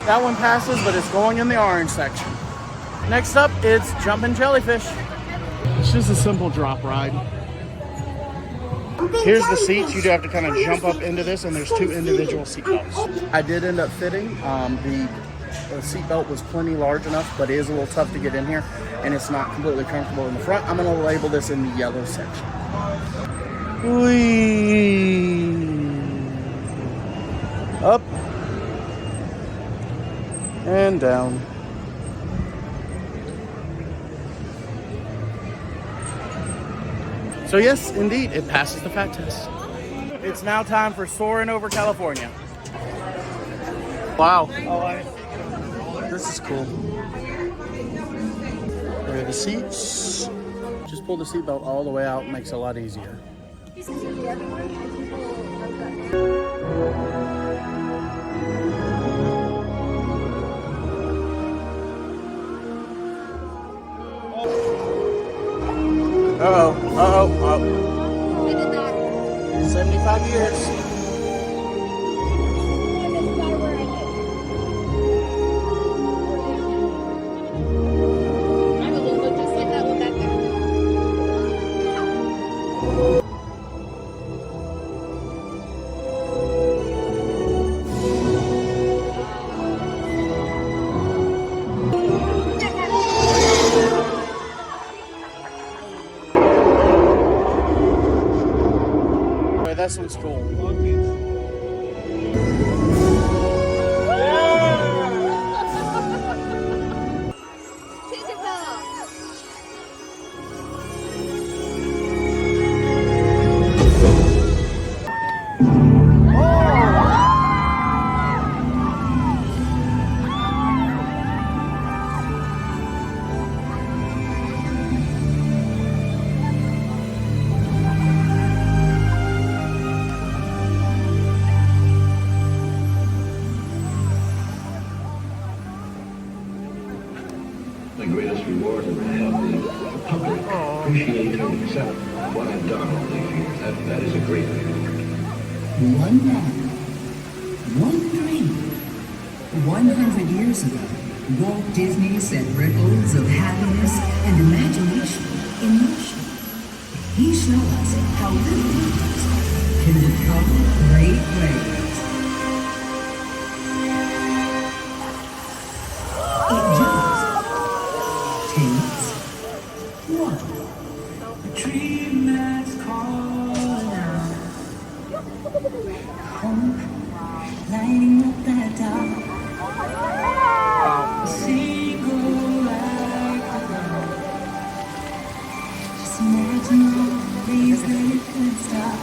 That one passes, but it's going in the orange section. Next up, it's Jumpin' Jellyfish. It's just a simple drop ride. Here's the seats. You do have to kind of jump up into this, and there's 2 individual seat belts. I did end up fitting. The seat belt was plenty large enough, but it is a little tough to get in here, and it's not completely comfortable in the front. I'm going to label this in the yellow section. Whee! Up. And down. So yes, indeed, it passes the fat test. It's now time for soaring over California. Wow. This is cool. There are the seats. Just pull the seatbelt all the way out, makes it a lot easier. Uh-oh, 75 years. This one's cool. The greatest reward that I have the public appreciate and accept what I've done all these years. That is a great reward. One man, one dream. 100 years ago, Walt Disney set ripples of happiness and imagination in motion. He showed us how little things can become great waves. It just takes one. A dream that's calling out. Hope lighting up that dark. A single light. Just imagine all the days that it could stop.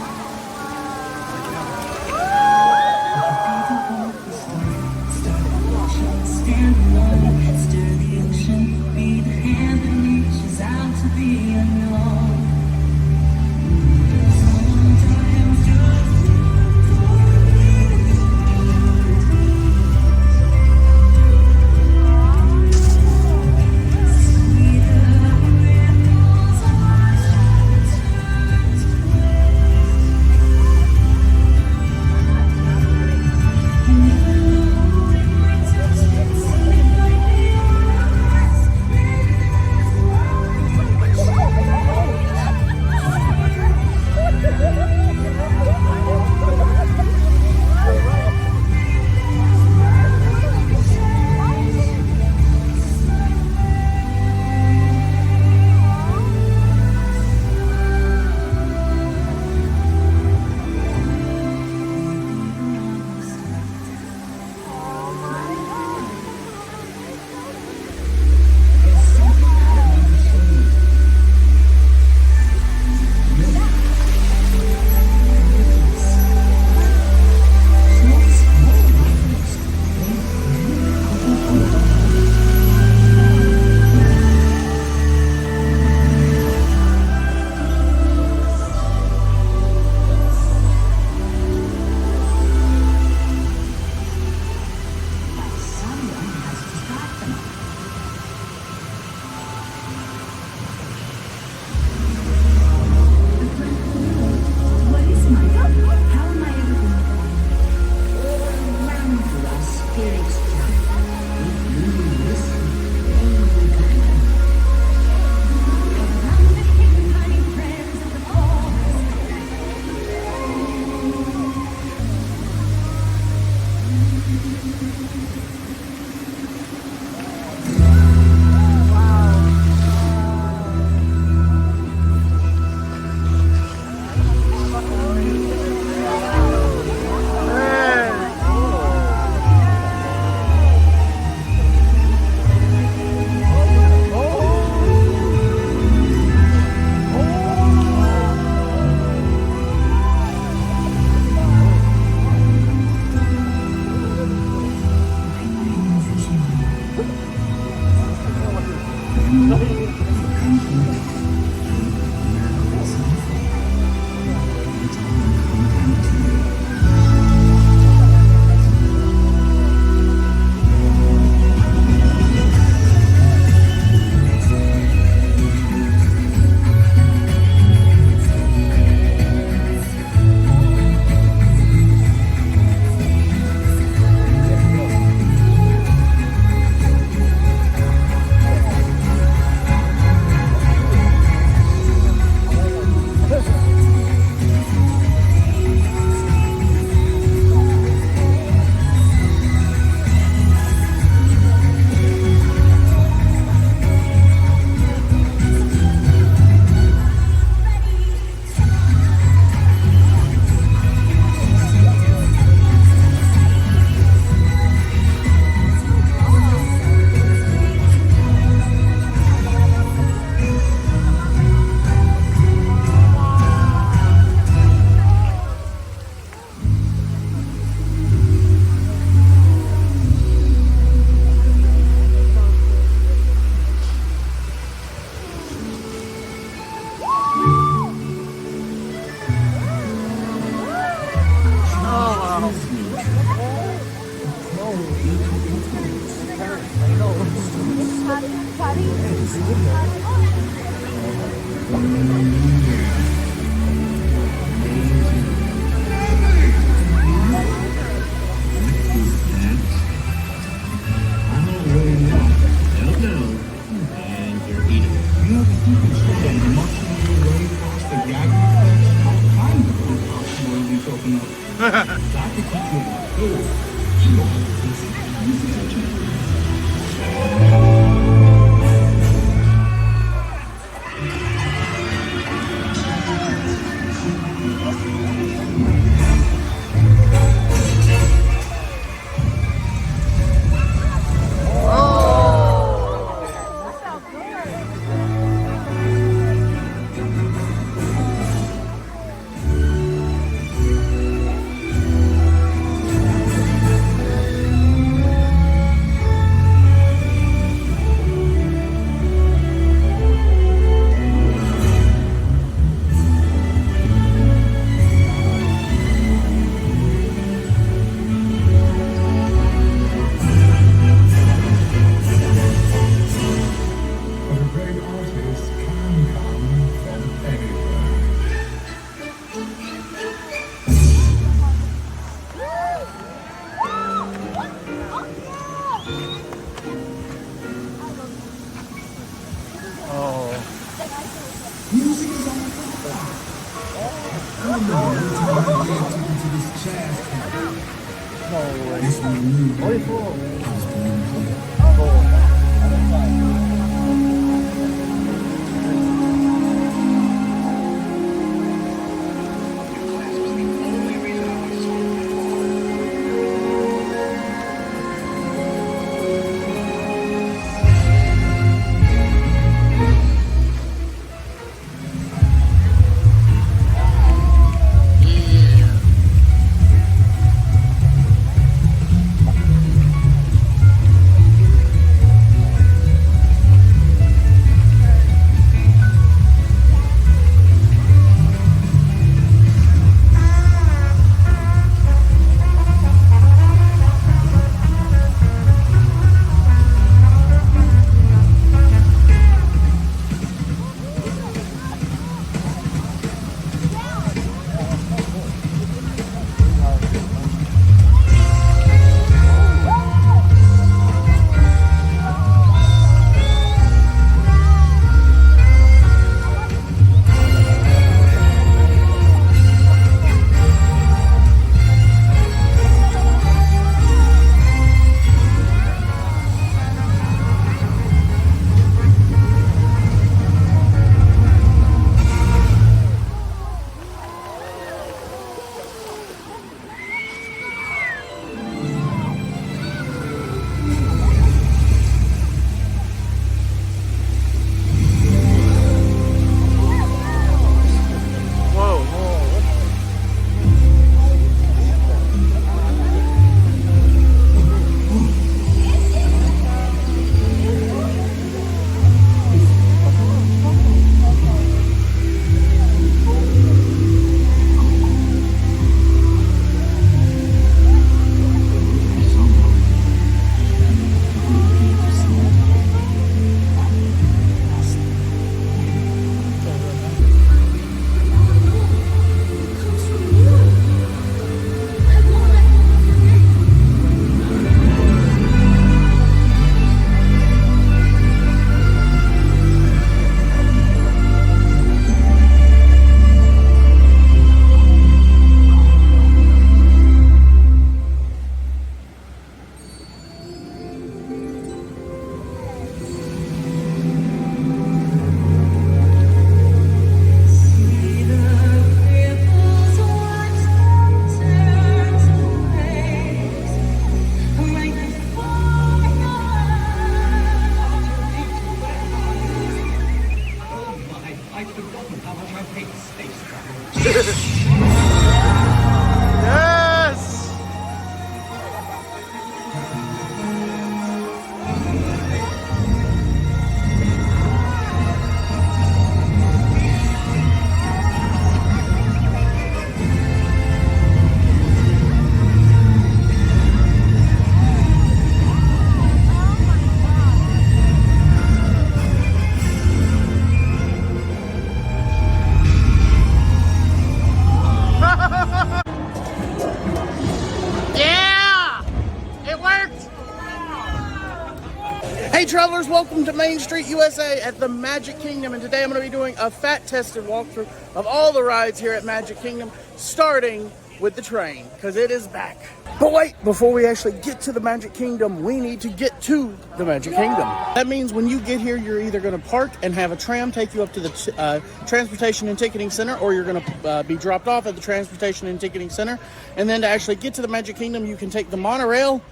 travelers, welcome to Main Street, USA at the Magic Kingdom, and today I'm going to be doing a fat tested walkthrough of all the rides here at Magic Kingdom, starting with the train, because it is back. But wait, before we actually get to the Magic Kingdom, we need to get to the Magic Kingdom. That means when you get here, you're either going to park and have a tram take you up to the Transportation and Ticketing Center, or you're going to be dropped off at the Transportation and Ticketing Center. And then to actually get to the Magic Kingdom, you can take the monorail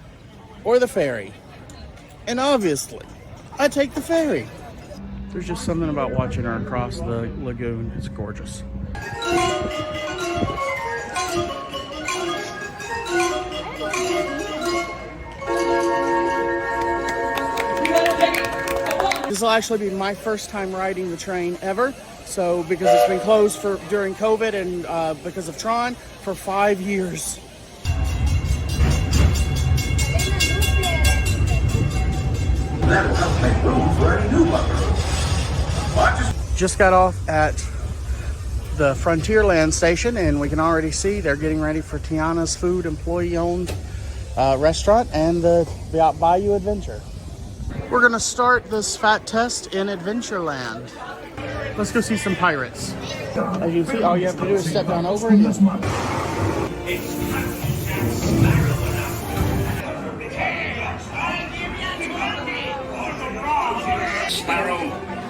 or the ferry. And obviously, I take the ferry. There's just something about watching her across the lagoon. It's gorgeous. This will actually be my first time riding the train ever. So because it's been closed during COVID and because of Tron for 5 years. That'll help make room for any new buckaroos. Just got off at the Frontierland station, and we can already see they're getting ready for Tiana's Food employee-owned restaurant and the Bayou Adventure. We're gonna start this fat test in Adventureland. Let's go see some pirates. As you see, all you have to do is step down over it. Sparrow,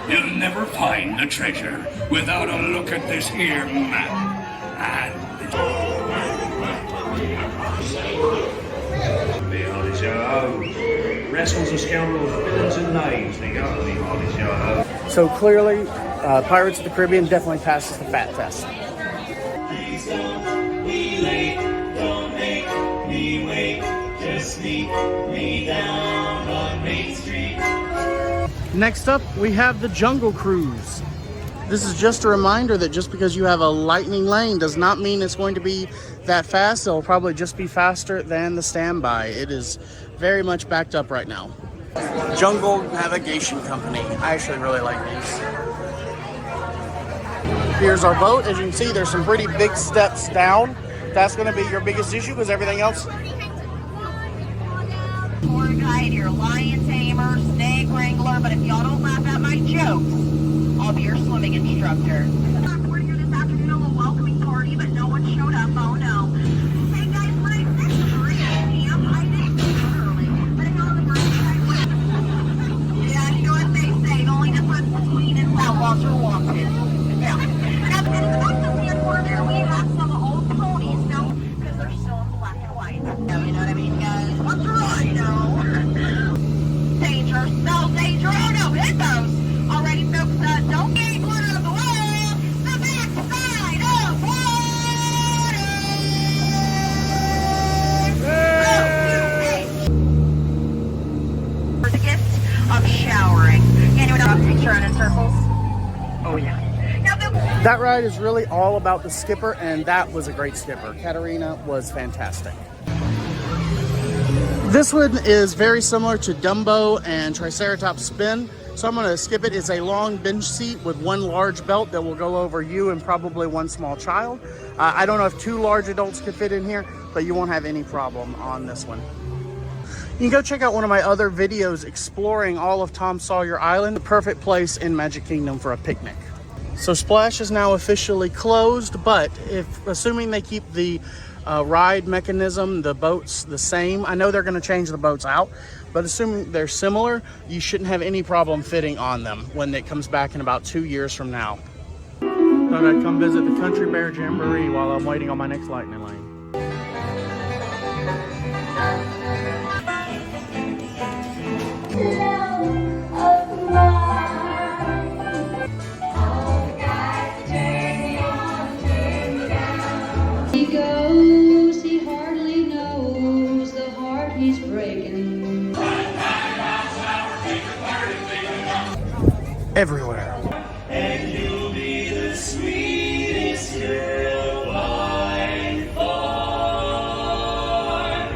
you'll never find the treasure without a look at this here map. Wrestles of scoundrels, villains and knives. They got me on the show. So clearly, Pirates of the Caribbean definitely passes the fat test. Please don't be late, don't make me wait. Just sneak me down on Main Street. Next up, we have the Jungle Cruise. This is just a reminder that just because you have a lightning lane does not mean it's going to be that fast. It'll probably just be faster than the standby. It is very much backed up right now. Jungle Navigation Company. I actually really like these. Here's our boat. As you can see, there's some pretty big steps down. That's going to be your biggest issue because everything else. Tour guide, your lion tamer, snake wrangler, but if y'all don't laugh at my jokes, I'll be your swimming instructor. We're here this afternoon on a welcoming party, but no one showed up. Oh no. Hey guys, when I said 3 p.m., I didn't literally. But if y'all on the first time, yeah, you know what they say, the only difference between and South Walter walked it. Yeah. Now, and in the back of the corner there, we have some old ponies now, because they're still in black and white. Now, you know what I mean, guys? What's the rhino? Danger, no danger, oh no, hit those! Alrighty, folks, don't get any corner of the way! The back side of water! For the gift of showering. Anyone else picture in circles? Oh yeah. That ride is really all about the skipper, and that was a great skipper. Katarina was fantastic. This one is very similar to Dumbo and Triceratops Spin, so I'm going to skip it. It's a long bench seat with one large belt that will go over you and probably one small child. I don't know if 2 large adults could fit in here, but you won't have any problem on this one. You can go check out one of my other videos exploring all of Tom Sawyer Island, the perfect place in Magic Kingdom for a picnic. So Splash is now officially closed, but assuming they keep the ride mechanism, the boats the same. I know they're going to change the boats out, but assuming they're similar, you shouldn't have any problem fitting on them when it comes back in about 2 years from now. Thought I'd come visit the Country Bear Jamboree while I'm waiting on my next lightning lane. He goes, he hardly knows the heart he's breaking. Everywhere. And you'll be the sweetest girl by far.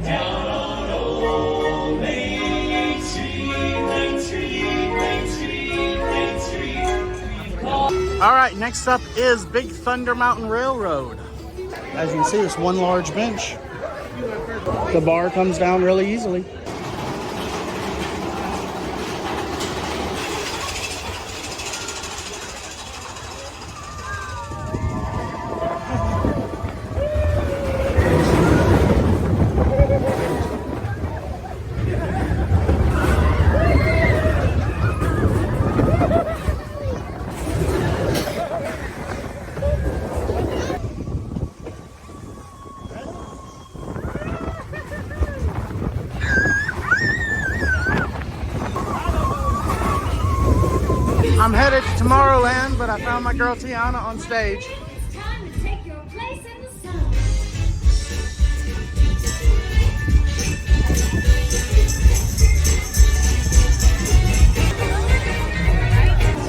Down on old Main Street, Main Street, Main Street, Main Street. All right, next up is Big Thunder Mountain Railroad. As you can see, it's one large bench. The bar comes down really easily. headed to Tomorrowland, but I found my girl Tiana on stage. It's time to take your place in the sun.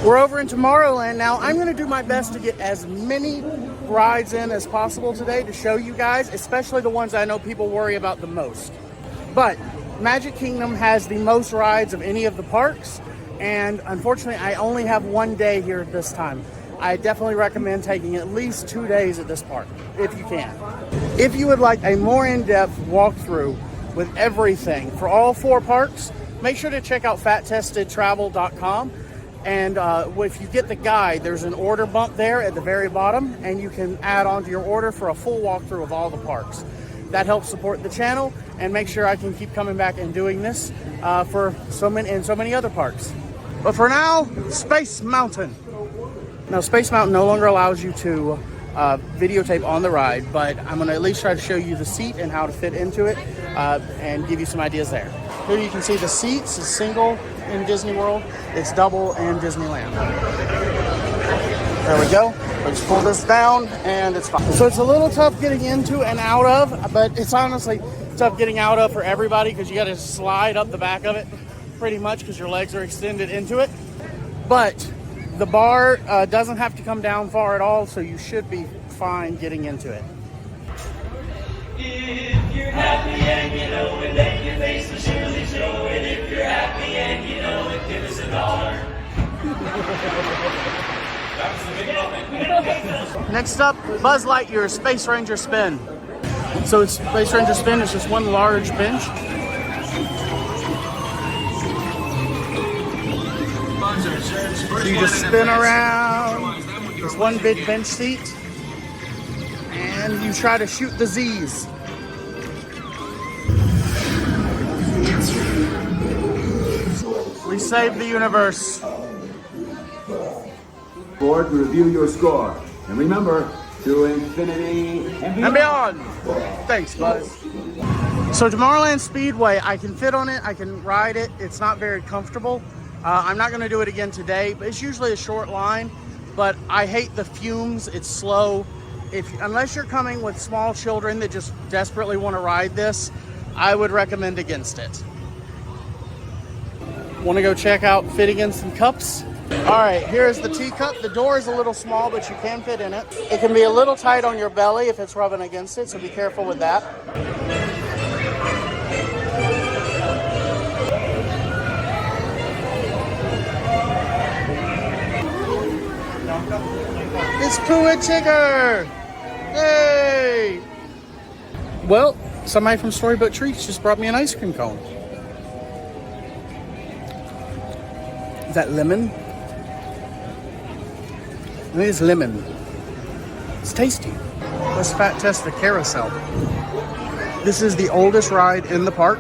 We're over in Tomorrowland now. I'm going to do my best to get as many rides in as possible today to show you guys, especially the ones I know people worry about the most. But Magic Kingdom has the most rides of any of the parks, and unfortunately I only have one day here this time. I definitely recommend taking at least 2 days at this park, if you can. If you would like a more in-depth walkthrough with everything for all 4 parks, make sure to check out fattestedtravel.com. And if you get the guide, there's an order bump there at the very bottom, and you can add on to your order for a full walkthrough of all the parks. That helps support the channel and make sure I can keep coming back and doing this for so many other parks. But for now, Space Mountain. Now, Space Mountain no longer allows you to videotape on the ride, but I'm going to at least try to show you the seat and how to fit into it and give you some ideas there. Here you can see the seats is single in Disney World. It's double in Disneyland. There we go. Let's pull this down and it's fine. So it's a little tough getting into and out of, but it's honestly tough getting out of for everybody because you got to slide up the back of it pretty much because your legs are extended into it. But the bar doesn't have to come down far at all, so you should be fine getting into it. If you're happy and you know it, let your face will surely show it. If you're happy and you know it, give us $1. That's the big moment. Next up, Buzz Lightyear Space Ranger Spin. So it's Space Ranger Spin is just one large bench. So you just spin around. There's one big bench seat. And you try to shoot the Z's. We saved the universe. Board, review your score. And remember, to infinity and beyond. Thanks, Buzz. So Tomorrowland Speedway, I can fit on it, I can ride it. It's not very comfortable. I'm not going to do it again today, but it's usually a short line. But I hate the fumes. It's slow. Unless you're coming with small children that just desperately want to ride this, I would recommend against it. Want to go check out fitting in some cups? All right, here's the teacup. The door is a little small, but you can fit in it. It can be a little tight on your belly if it's rubbing against it, so be careful with that. It's Pooh and Tigger! Hey! Well, somebody from Storybook Treats just brought me an ice cream cone. Is that lemon? I think it's lemon. It's tasty. Let's fat test the carousel. This is the oldest ride in the park.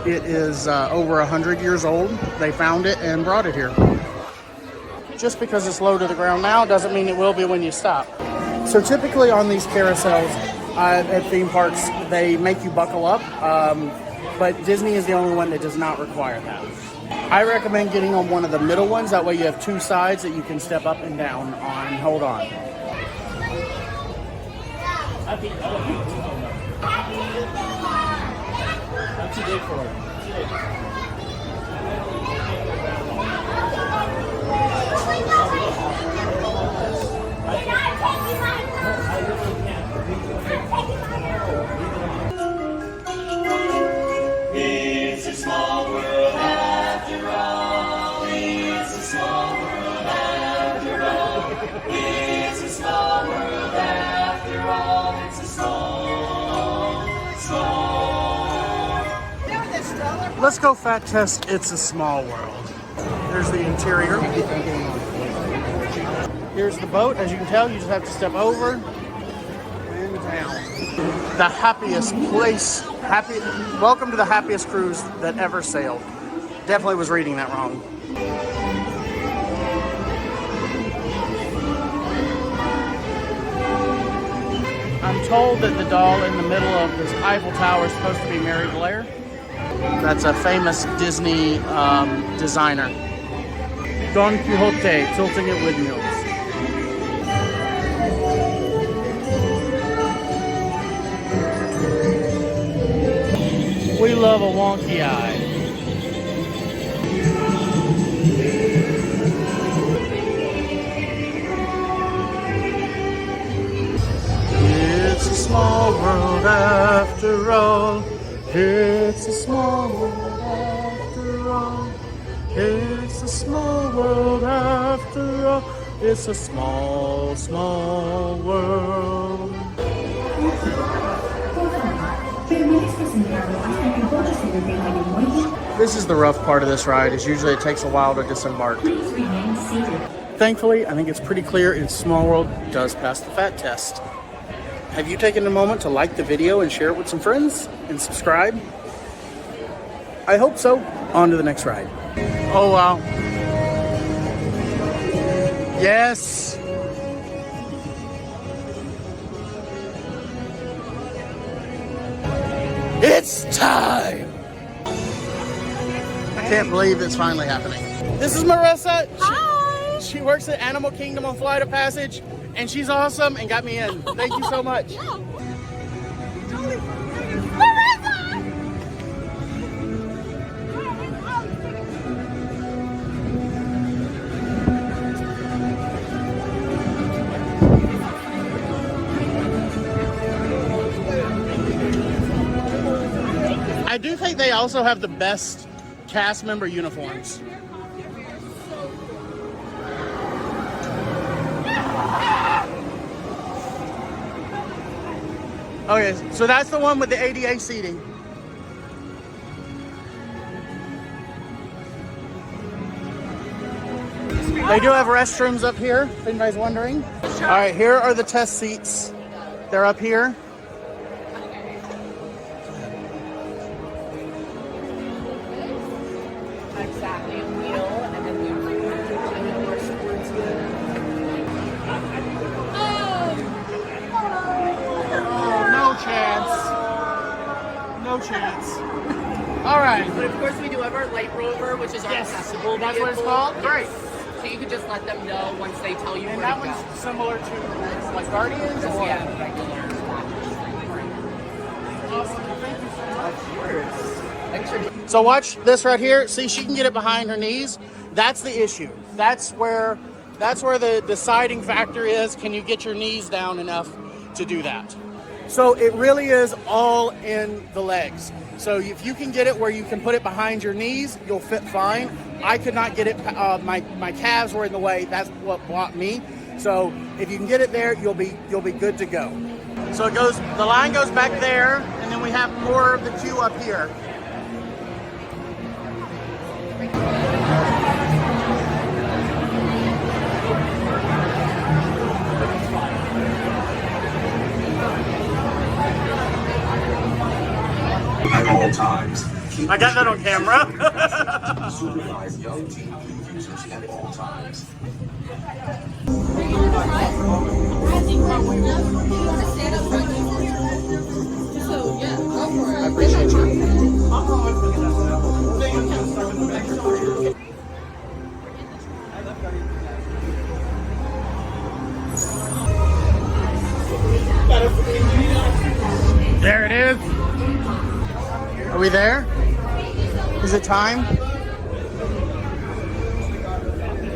It is over 100 years old. They found it and brought it here. Just because it's low to the ground now doesn't mean it will be when you stop. So typically on these carousels at theme parks, they make you buckle up, but Disney is the only one that does not require that. I recommend getting on one of the middle ones. That way you have 2 sides that you can step up and down on and hold on. That's too big for it. It's a small world after all. It's a small world after all. It's a small world after all. It's a small. Let's go fat test It's a Small World. There's the interior. Here's the boat. As you can tell, you just have to step over and down. The happiest place. Welcome to the happiest cruise that ever sailed. Definitely was reading that wrong. I'm told that the doll in the middle of this Eiffel Tower is supposed to be Mary Blair. That's a famous Disney designer. Don Quixote tilting at windmills. We love a wonky eye. It's a small world after all. It's a small world after all. It's a small world after all. It's a small, small world. This is the rough part of this ride, is usually it takes a while to disembark. Thankfully, I think it's pretty clear in Small World does pass the fat test. Have you taken a moment to like the video and share it with some friends and subscribe? I hope so. On to the next ride. Oh wow. Yes. It's time. I can't believe it's finally happening. This is Marissa. Hi. She works at Animal Kingdom on Flight of Passage, and she's awesome and got me in. Thank you so much. I do think they also have the best cast member uniforms. Okay, so that's the one with the ADA seating. They do have restrooms up here, if anybody's wondering. All right, here are the test seats. They're up here. Exactly, wheel, and then more sports No chance. No chance. All right. But of course, we do have our Light Rover, which is our accessible That's what it's vehicle. called? Yes. Great. So you could just let them know once they tell you And where that to go. one's similar to like Guardians? Just, Or? yeah, regular. Awesome. Thank you so much. Thanks for So watch this right here. See, she can get it behind her knees. That's the issue. That's where the deciding factor is. Can you get your knees down enough to do that? So it really is all in the legs. So if you can get it where you can put it behind your knees, you'll fit fine. I could not get it. My calves were in the way. That's what blocked me. So if you can get it there, you'll be good to go. So it goes. The line goes back there, and then we have more of the queue up here. At all times. I got that on camera. Supervise young TV users at all times. I appreciate you. There it is. Are we there? Is it time?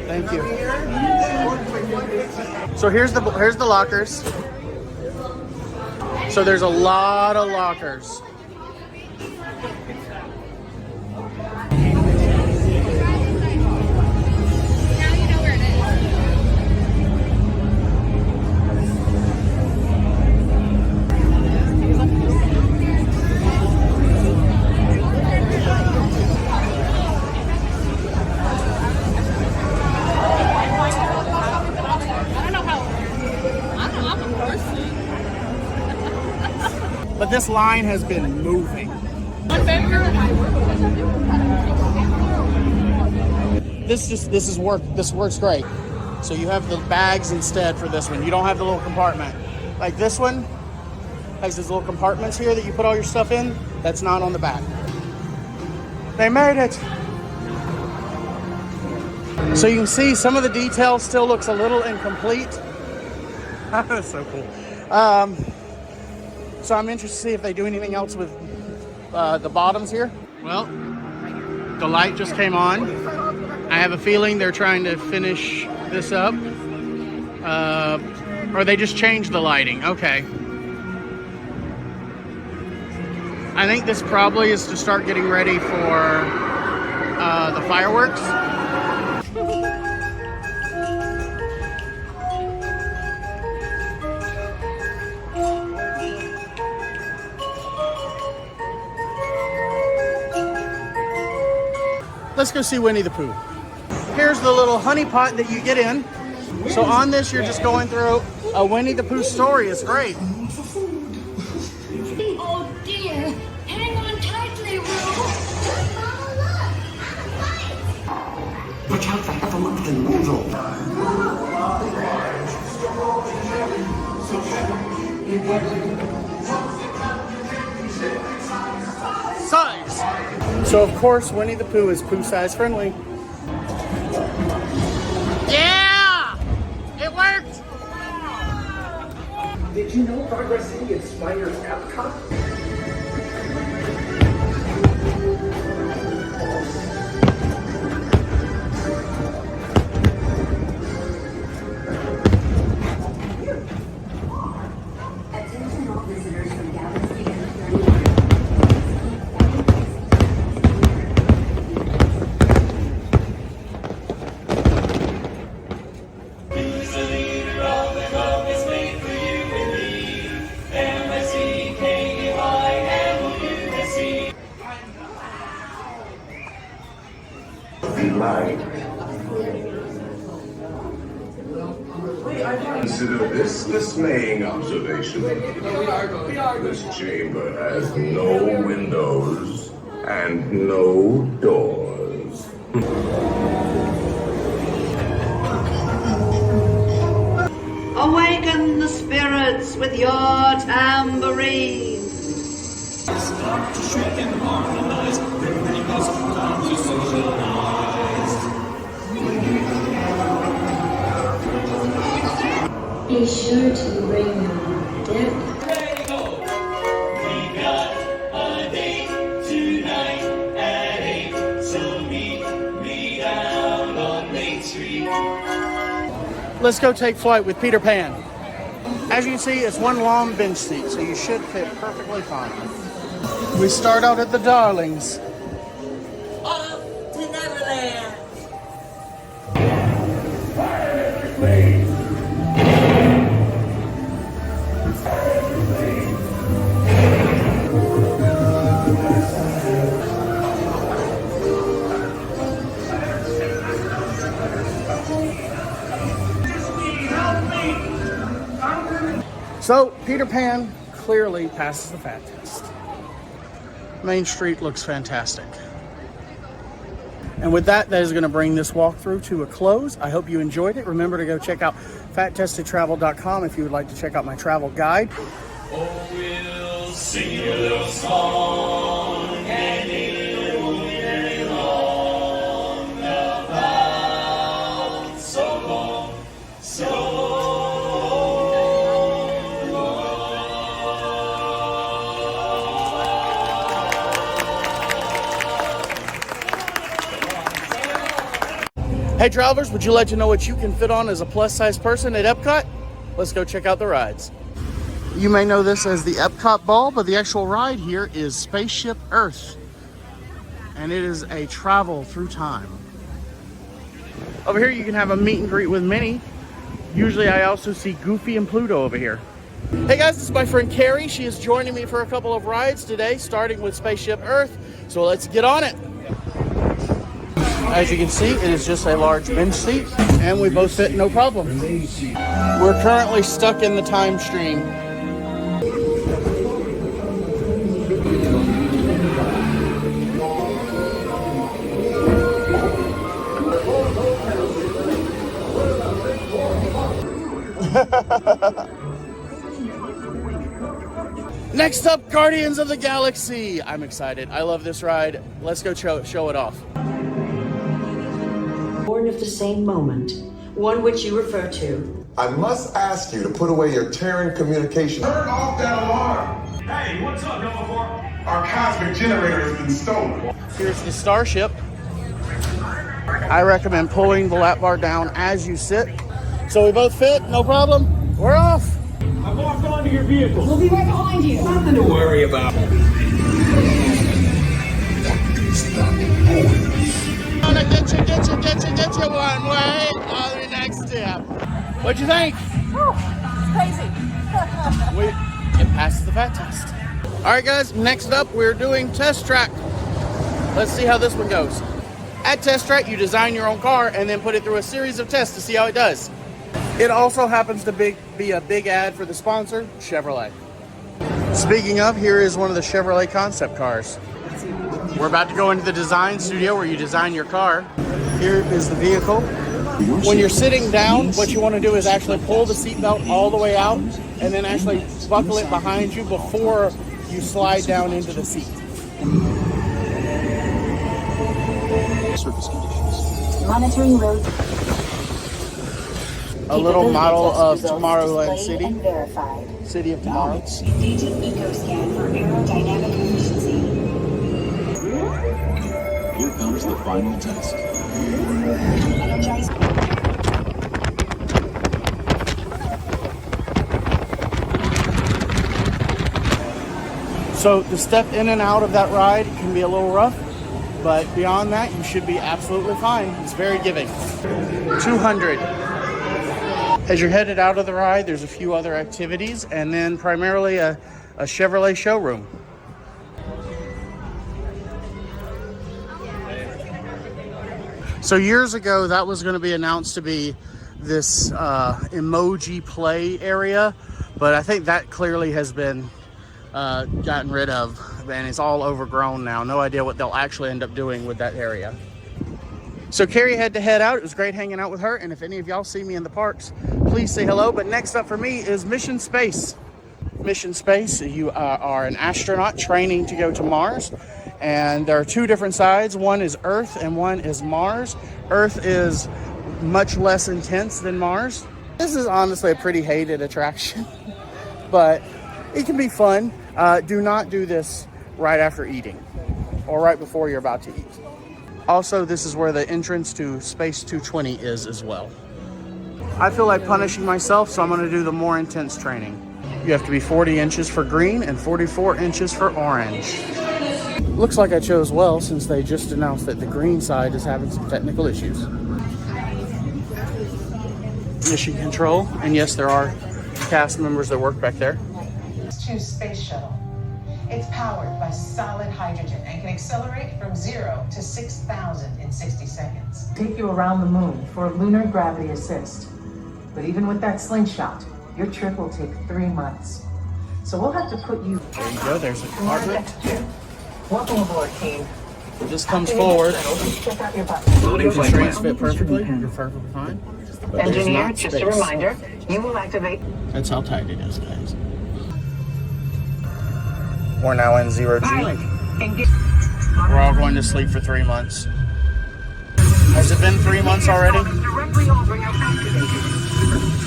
Thank you. So here's the lockers. So there's a lot of lockers. But this line has been moving. This works great. So you have the bags instead for this one. You don't have the little compartment. Like this one has these little compartments here that you put all your stuff in. That's not on the back. They made it. So you can see some of the detail still looks a little incomplete. That's so cool. So I'm interested to see if they do anything else with the bottoms here. Well, the light just came on. I have a feeling they're trying to finish this up. Or they just changed the lighting. Okay. I think this probably is to start getting ready for the fireworks. Let's go see Winnie the Pooh. Here's the little honey pot that you get in. So on this, you're just going through a Winnie the Pooh story. It's great. Oh dear, hang on tightly, Roo. Watch out for Heffalump and Moodle. Size. So of course, Winnie the Pooh is Pooh size friendly. Yeah! It worked! Did you know Progress City inspires EPCOT? Attention all visitors from Galaxy and Consider this dismaying observation. This chamber has no windows and no doors. Awaken the spirits with your tambourine. Start to shake and harmonize. Everybody has time to socialize. Be sure to bring your dip. Ready, go! We got a date tonight at 8, so meet me down on Main Street. Let's go take flight with Peter Pan. As you can see, it's one long bench seat, so you should fit perfectly fine. We start out at the Darlings. Off to Neverland. So, Peter Pan clearly passes the fat test. Main Street looks fantastic. And with that, that is going to bring this walkthrough to a close. I hope you enjoyed it. Remember to go check out fattestedtravel.com if you would like to check out my travel guide. Oh, we'll sing you a little song, and it won't be very long. About so long, so long. Hey travelers, would you like to know what you can fit on as a plus-size person at EPCOT? Let's go check out the rides. You may know this as the EPCOT ball, but the actual ride here is Spaceship Earth. And it is a travel through time. Over here you can have a meet and greet with Minnie. Usually I also see Goofy and Pluto over here. Hey guys, this is my friend Carrie. She is joining me for a couple of rides today, starting with Spaceship Earth. So let's get on it. As you can see, it is just a large bench seat, and we both fit no problem. We're currently stuck in the time stream. Next up, Guardians of the Galaxy. I'm excited. I love this ride. Let's go show it off. Board born of the same moment, one which you refer to. I must ask you to put away your Terran communication. Turn off that alarm! Hey, what's up, Nova Corp? Our cosmic generator has been stolen. Here's the Starship. I recommend pulling the lap bar down as you sit. So we both fit, no problem. We're off. I walked onto your vehicle. We'll be right behind you. Nothing to worry about. Gonna get you one way on the next step. What'd you think? Crazy. It passes the fat test. All right, guys, next up, we're doing Test Track. Let's see how this one goes. At Test Track, you design your own car and then put it through a series of tests to see how it does. It also happens to be a big ad for the sponsor, Chevrolet. Speaking of, here is one of the Chevrolet concept cars. We're about to go into the design studio where you design your car. Here is the vehicle. When you're sitting down, what you want to do is actually pull the seatbelt all the way out and then actually buckle it behind you before you slide down into the seat. Surface conditions. Monitoring road. A little model of Tomorrowland Displayed City. and verified. City of Tomorrow. Updated EcoScan for aerodynamic efficiency. Here comes the final test. Energize. So the step in and out of that ride can be a little rough, but beyond that, you should be absolutely fine. It's very giving. 200. As you're headed out of the ride, there's a few other activities, and then primarily a Chevrolet showroom. So years ago, that was going to be announced to be this emoji play area, but I think that clearly has been gotten rid of, and it's all overgrown now. No idea what they'll actually end up doing with that area. So Carrie had to head out. It was great hanging out with her, and if any of y'all see me in the parks, please say hello. But next up for me is Mission Space. Mission Space, you are an astronaut training to go to Mars, and there are two different sides. One is Earth and one is Mars. Earth is much less intense than Mars. This is honestly a pretty hated attraction, but it can be fun. Do not do this right after eating or right before you're about to eat. Also, this is where the entrance to Space 220 is as well. I feel like punishing myself, so I'm going to do the more intense training. You have to be 40 inches for green and 44 inches for orange. Looks like I chose well, since they just announced that the green side is having some technical issues. Mission control, and yes, there are cast members that work back there. Space shuttle. It's powered by solid hydrogen and can accelerate from 0 to 6,000 in 60 seconds. Take you around the moon for lunar gravity assist. But even with that slingshot, your trip will take 3 months. So we'll have to put you... There you go, there's a compartment. Welcome aboard, team. It just comes forward. Check out your buttons. The trains fit perfectly. You're perfectly fine. But Engineer, just a reminder, you will activate... That's how tight it is, guys. We're now in 0 G. We're all going to sleep for 3 months. Has it been 3 months already? Directly over your activation.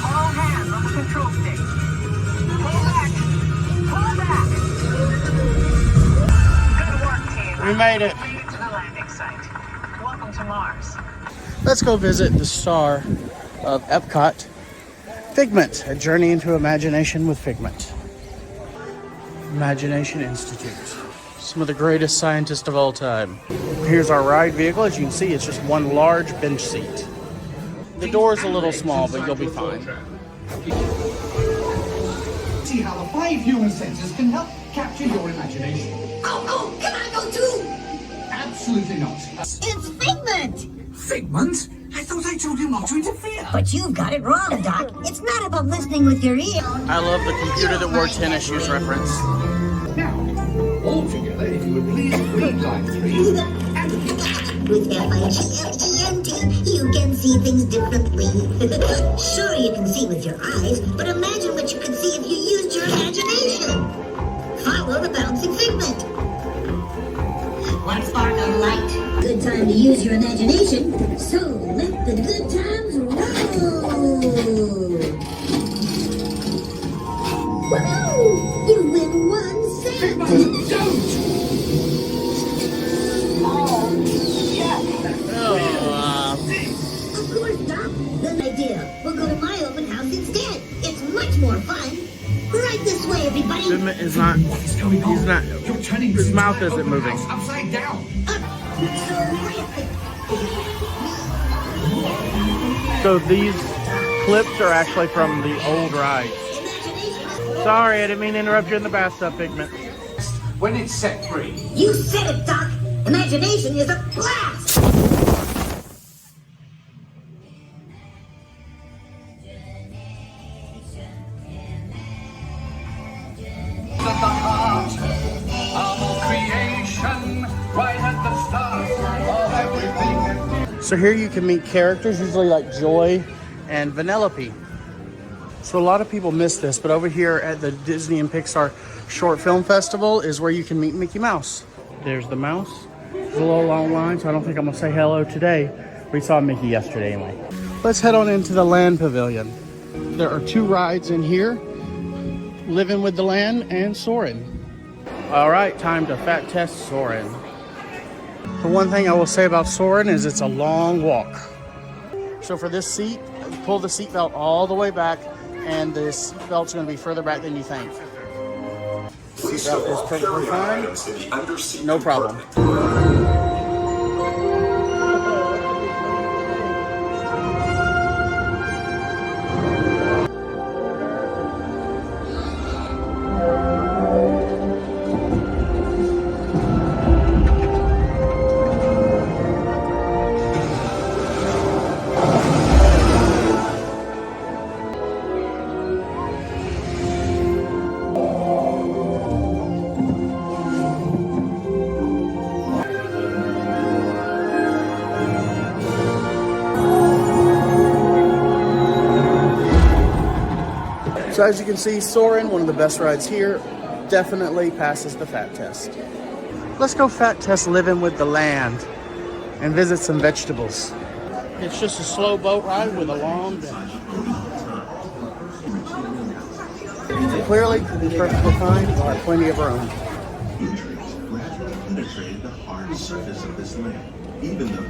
All hands on the control stick. Pull back. Pull back. Good work, team. We made it. Made it to the landing site. Welcome to Mars. Let's go visit the star of EPCOT, Figment, a journey into imagination with Figment. Imagination Institute. Some of the greatest scientists of all time. Here's our ride vehicle. As you can see, it's just one large bench seat. The door's a little small, but you'll be fine. See how the 5 human senses can help capture your imagination. Oh, can I go too? Absolutely not. It's Figment! Figment? I thought I told you not to interfere. But you've got it wrong, Doc. It's not about listening with your ear. I love the computer that wore tennis shoes reference. Now, all together, if you would please read line 3. With FIGMENT, you can see things differently. Sure, you can see with your eyes, but imagine what you could see if you used your imagination. Follow the bouncing Figment. One spark of light. Good time to use your imagination. So let the good times roll. Woohoo! You win 1 cent. Of course, Doc. Good idea. We'll go to my open house instead. It's much more fun. Right this way, everybody. Figment is not. He's not. His mouth isn't moving. Upside down. So these clips are actually from the old rides. Sorry, I didn't mean to interrupt you in the bathtub, Figment. When it's set free. You said it, Doc. Imagination is a blast. At the heart of all creation, right at the start of everything. So here you can meet characters, usually like Joy and Vanellope. So a lot of people miss this, but over here at the Disney and Pixar Short Film Festival is where you can meet Mickey Mouse. There's the mouse. There's a little long line, so I don't think I'm gonna say hello today. We saw Mickey yesterday anyway. Let's head on into the Land Pavilion. There are 2 rides in here, Living with the Land and Soarin'. All right, time to fat test Soarin'. The one thing I will say about Soarin' is it's a long walk. So for this seat, pull the seatbelt all the way back, and the seatbelt's going to be further back than you think. Seatbelt is perfectly fine. No problem. So as you can see, Soarin', one of the best rides here, definitely passes the fat test. Let's go fat test Living with the Land and visit some vegetables. It's just a slow boat ride with a long bench. So clearly, perfectly fine. We'll have plenty of room. Nutrients gradually penetrated the hard surface of this land, even though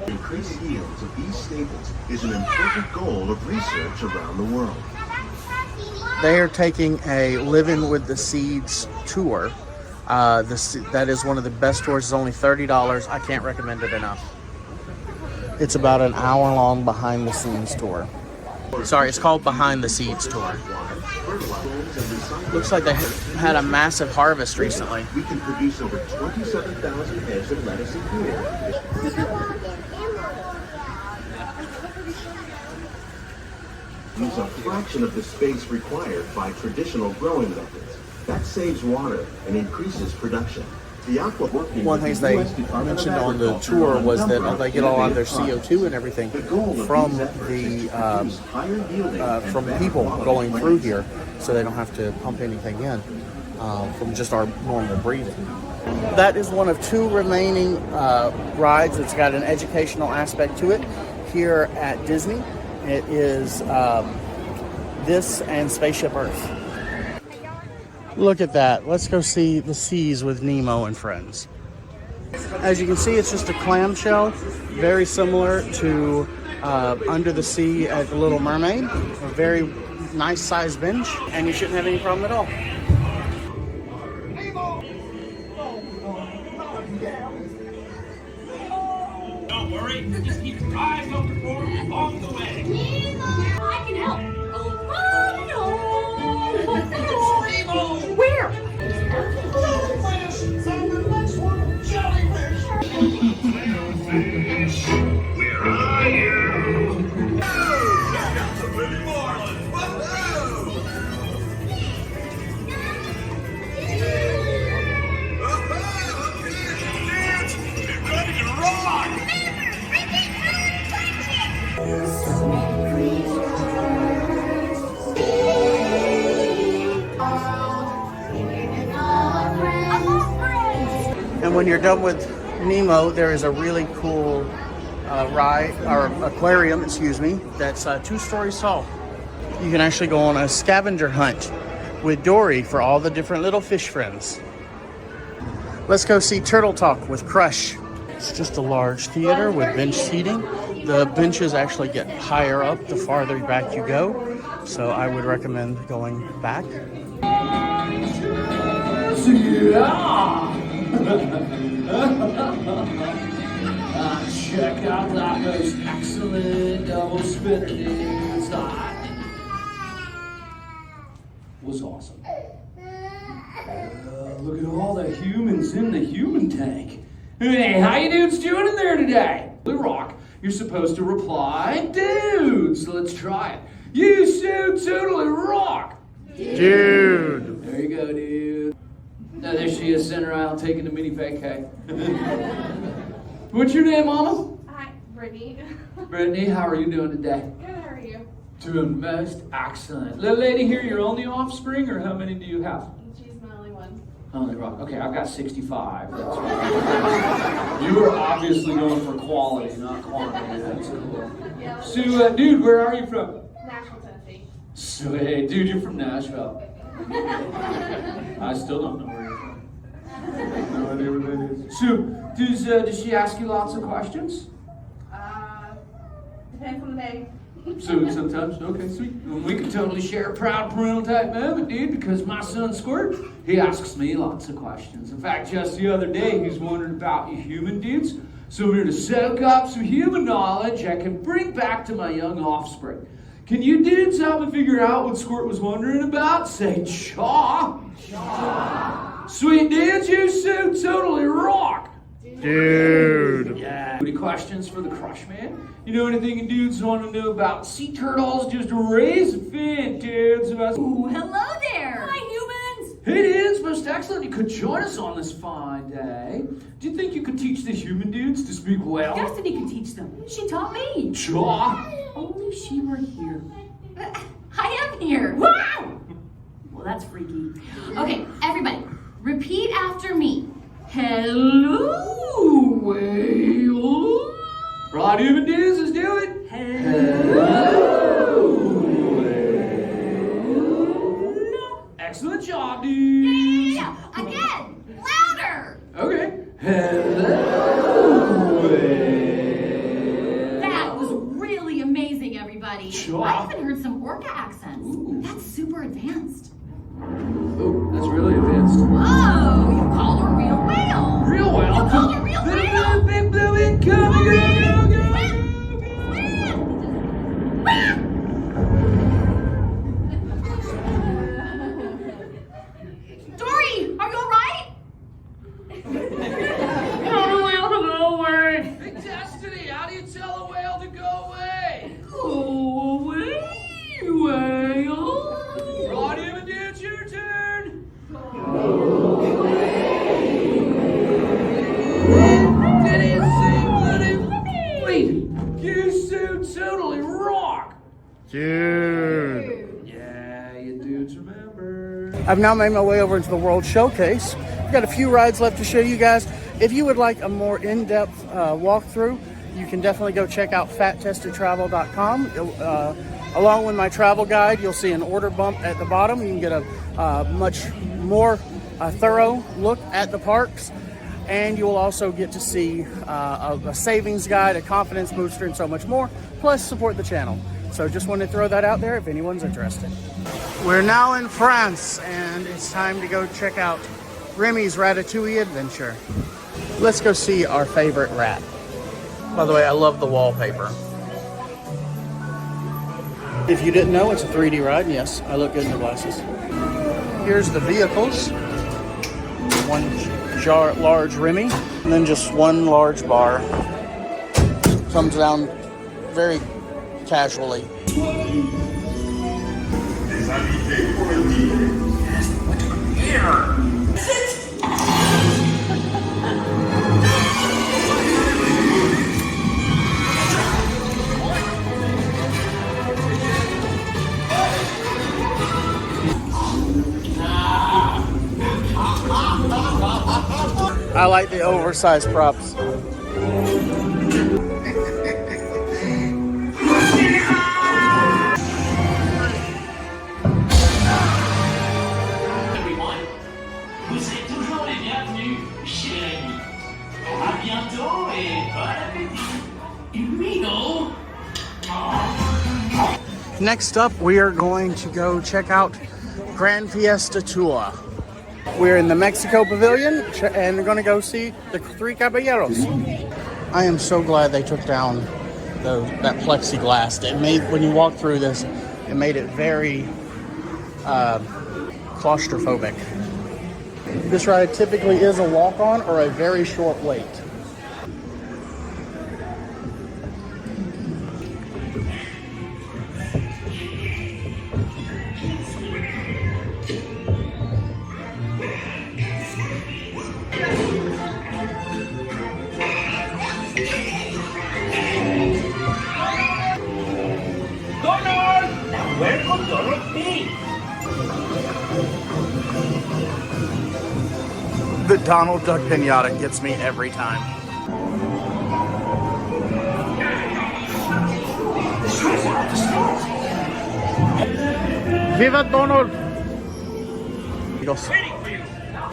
increased yields of these staples is an important goal of research around the world. They are taking a Living with the Seeds tour. That is one of the best tours. It's only $30. I can't recommend it enough. It's about an hour-long behind-the-scenes tour. Sorry, it's called Behind the Seeds Tour. Looks like they had a massive harvest recently. We can produce over 27,000 heads of lettuce a year. Use a fraction of the space required by traditional growing methods. That saves water and increases production. The aqua One thing they mentioned on the tour was that they get a lot of their CO2 and everything from from people going through here, so they don't have to pump anything in from just our normal breathing. That is one of 2 remaining rides that's got an educational aspect to it here at Disney. It is this and Spaceship Earth. Look at that. Let's go see the seas with Nemo and friends. As you can see, it's just a clamshell, very similar to Under the Sea at The Little Mermaid. A very nice sized bench, and you shouldn't have any problem at all. Don't worry, just keep your eyes open for him along the way. I can help. Where? Where are you? And when you're done with Nemo, there is a really cool ride, or aquarium, excuse me, that's 2 stories tall. You can actually go on a scavenger hunt with Dory for all the different little fish friends. Let's go see Turtle Talk with Crush. It's just a large theater with bench seating. The benches actually get higher up the farther back you go, so I would recommend going back. Check out that most excellent double spinner, dudes. That was awesome. Look at all the humans in the human tank. Hey, how you dudes doing in there today? Blue Rock, you're supposed to reply, dudes. Let's try it. You so totally rock. Dude. There you go, dude. Now there she is, sitting around taking a mini vacay. What's your name, Mama? Hi, Brittany. Brittany, how are you doing today? Good, how are you? Doing most excellent. Little lady here, your only offspring, or how many do you have? She's my only one. Only rock. Okay, I've got 65. That's right. You were obviously going for quality, not quantity. That's cool. Yeah. So, dude, where are you from? Nashville, Tennessee. Sweet. Dude, you're from Nashville. I still don't know where you're from. No idea where that is. So, does she ask you lots of questions? Depends on the day. So sometimes, okay, sweet. Well, we could totally share a proud parental type moment, dude, because my son Squirt, he asks me lots of questions. In fact, just the other day, he's wondering about you human dudes. So I'm here to soak up some human knowledge I can bring back to my young offspring. Can you dudes help me figure out what Squirt was wondering about? Say chaw. Chaw. Sweet dudes, you so totally rock. Dude. Yeah. Any questions for the Crush Man? You know anything you dudes want to know about sea turtles? Just raise a fin, dudes. Ooh, hello there. Hi, humans. Hey, dudes, most excellent. You could join us on this fine day. Do you think you could teach the human dudes to speak well? Destiny can teach them. She taught me. Chaw. Only she were here. I am here. Wow. Well, that's freaky. Okay, everybody, repeat after me. Hello, whale. Right, human dudes, let's do it. Hello, whale. Excellent job, dudes. Yeah. Again, louder. Okay. Hello, whale. That was really amazing, everybody. Sure. I even heard some orca accents. Ooh. That's super advanced. Oh, that's really advanced. Whoa, you called a real whale. Real whale? You called a real whale. Big blue incoming. Go. Dory, are you all right? Tell a whale to go away. Hey, Destiny, how do you tell a whale to go away? Go away, whale. Right, even dudes, your turn. Did he say bloody? Wait, you so totally rock. Dude. Yeah, you dudes remember. I've now made my way over into the World Showcase. We've got a few rides left to show you guys. If you would like a more in-depth walkthrough, you can definitely go check out fattestedtravel.com. Along with my travel guide, you'll see an order bump at the bottom. You can get a much more thorough look at the parks. And you will also get to see a savings guide, a confidence booster, and so much more. Plus, support the channel. So just wanted to throw that out there if anyone's interested. We're now in France, and it's time to go check out Remy's Ratatouille Adventure. Let's go see our favorite rat. By the way, I love the wallpaper. If you didn't know, it's a 3D ride. Yes, I look good in the glasses. Here's the vehicles. One large Remy, and then just one large bar. Comes down very casually. I like the oversized props. Everyone, vous êtes toujours les bienvenus chez Rémi. À bientôt et bon appétit. Amigo. Next up, we are going to go check out Grand Fiesta Tour. We're in the Mexico Pavilion and we're going to go see the Three Caballeros. I am so glad they took down that plexiglass. It made, when you walk through this, it made it very claustrophobic. This ride typically is a walk-on or a very short wait. Where could Donald be? The Donald Duck Pinata gets me every time. Viva Donald!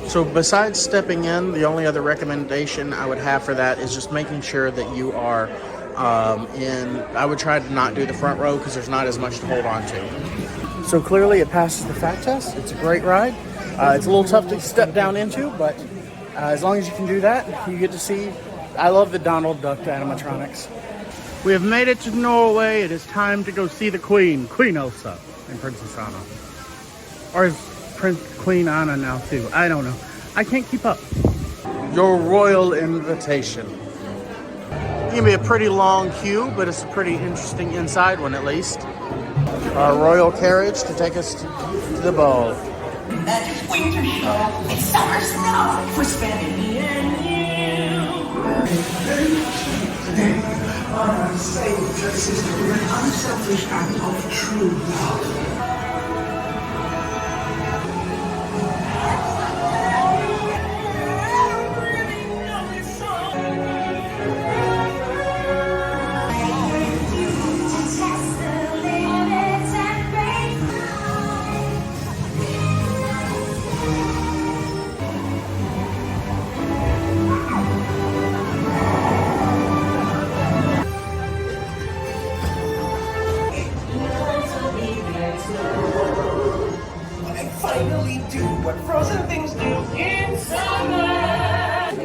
So besides stepping in, the only other recommendation I would have for that is just making sure that you are I would try to not do the front row because there's not as much to hold on to. So clearly it passes the fat test. It's a great ride. It's a little tough to step down into, but as long as you can do that, you get to see. I love the Donald Duck animatronics. We have made it to Norway. It is time to go see the Queen, Queen Elsa and Princess Anna. Or is Queen Anna now too? I don't know. I can't keep up. Your royal invitation. It's gonna be a pretty long queue, but it's a pretty interesting inside one at least. Our royal carriage to take us to the ball. That winter show, it's summer snow for spending me and you. Unsaved places, an unselfish act of true love.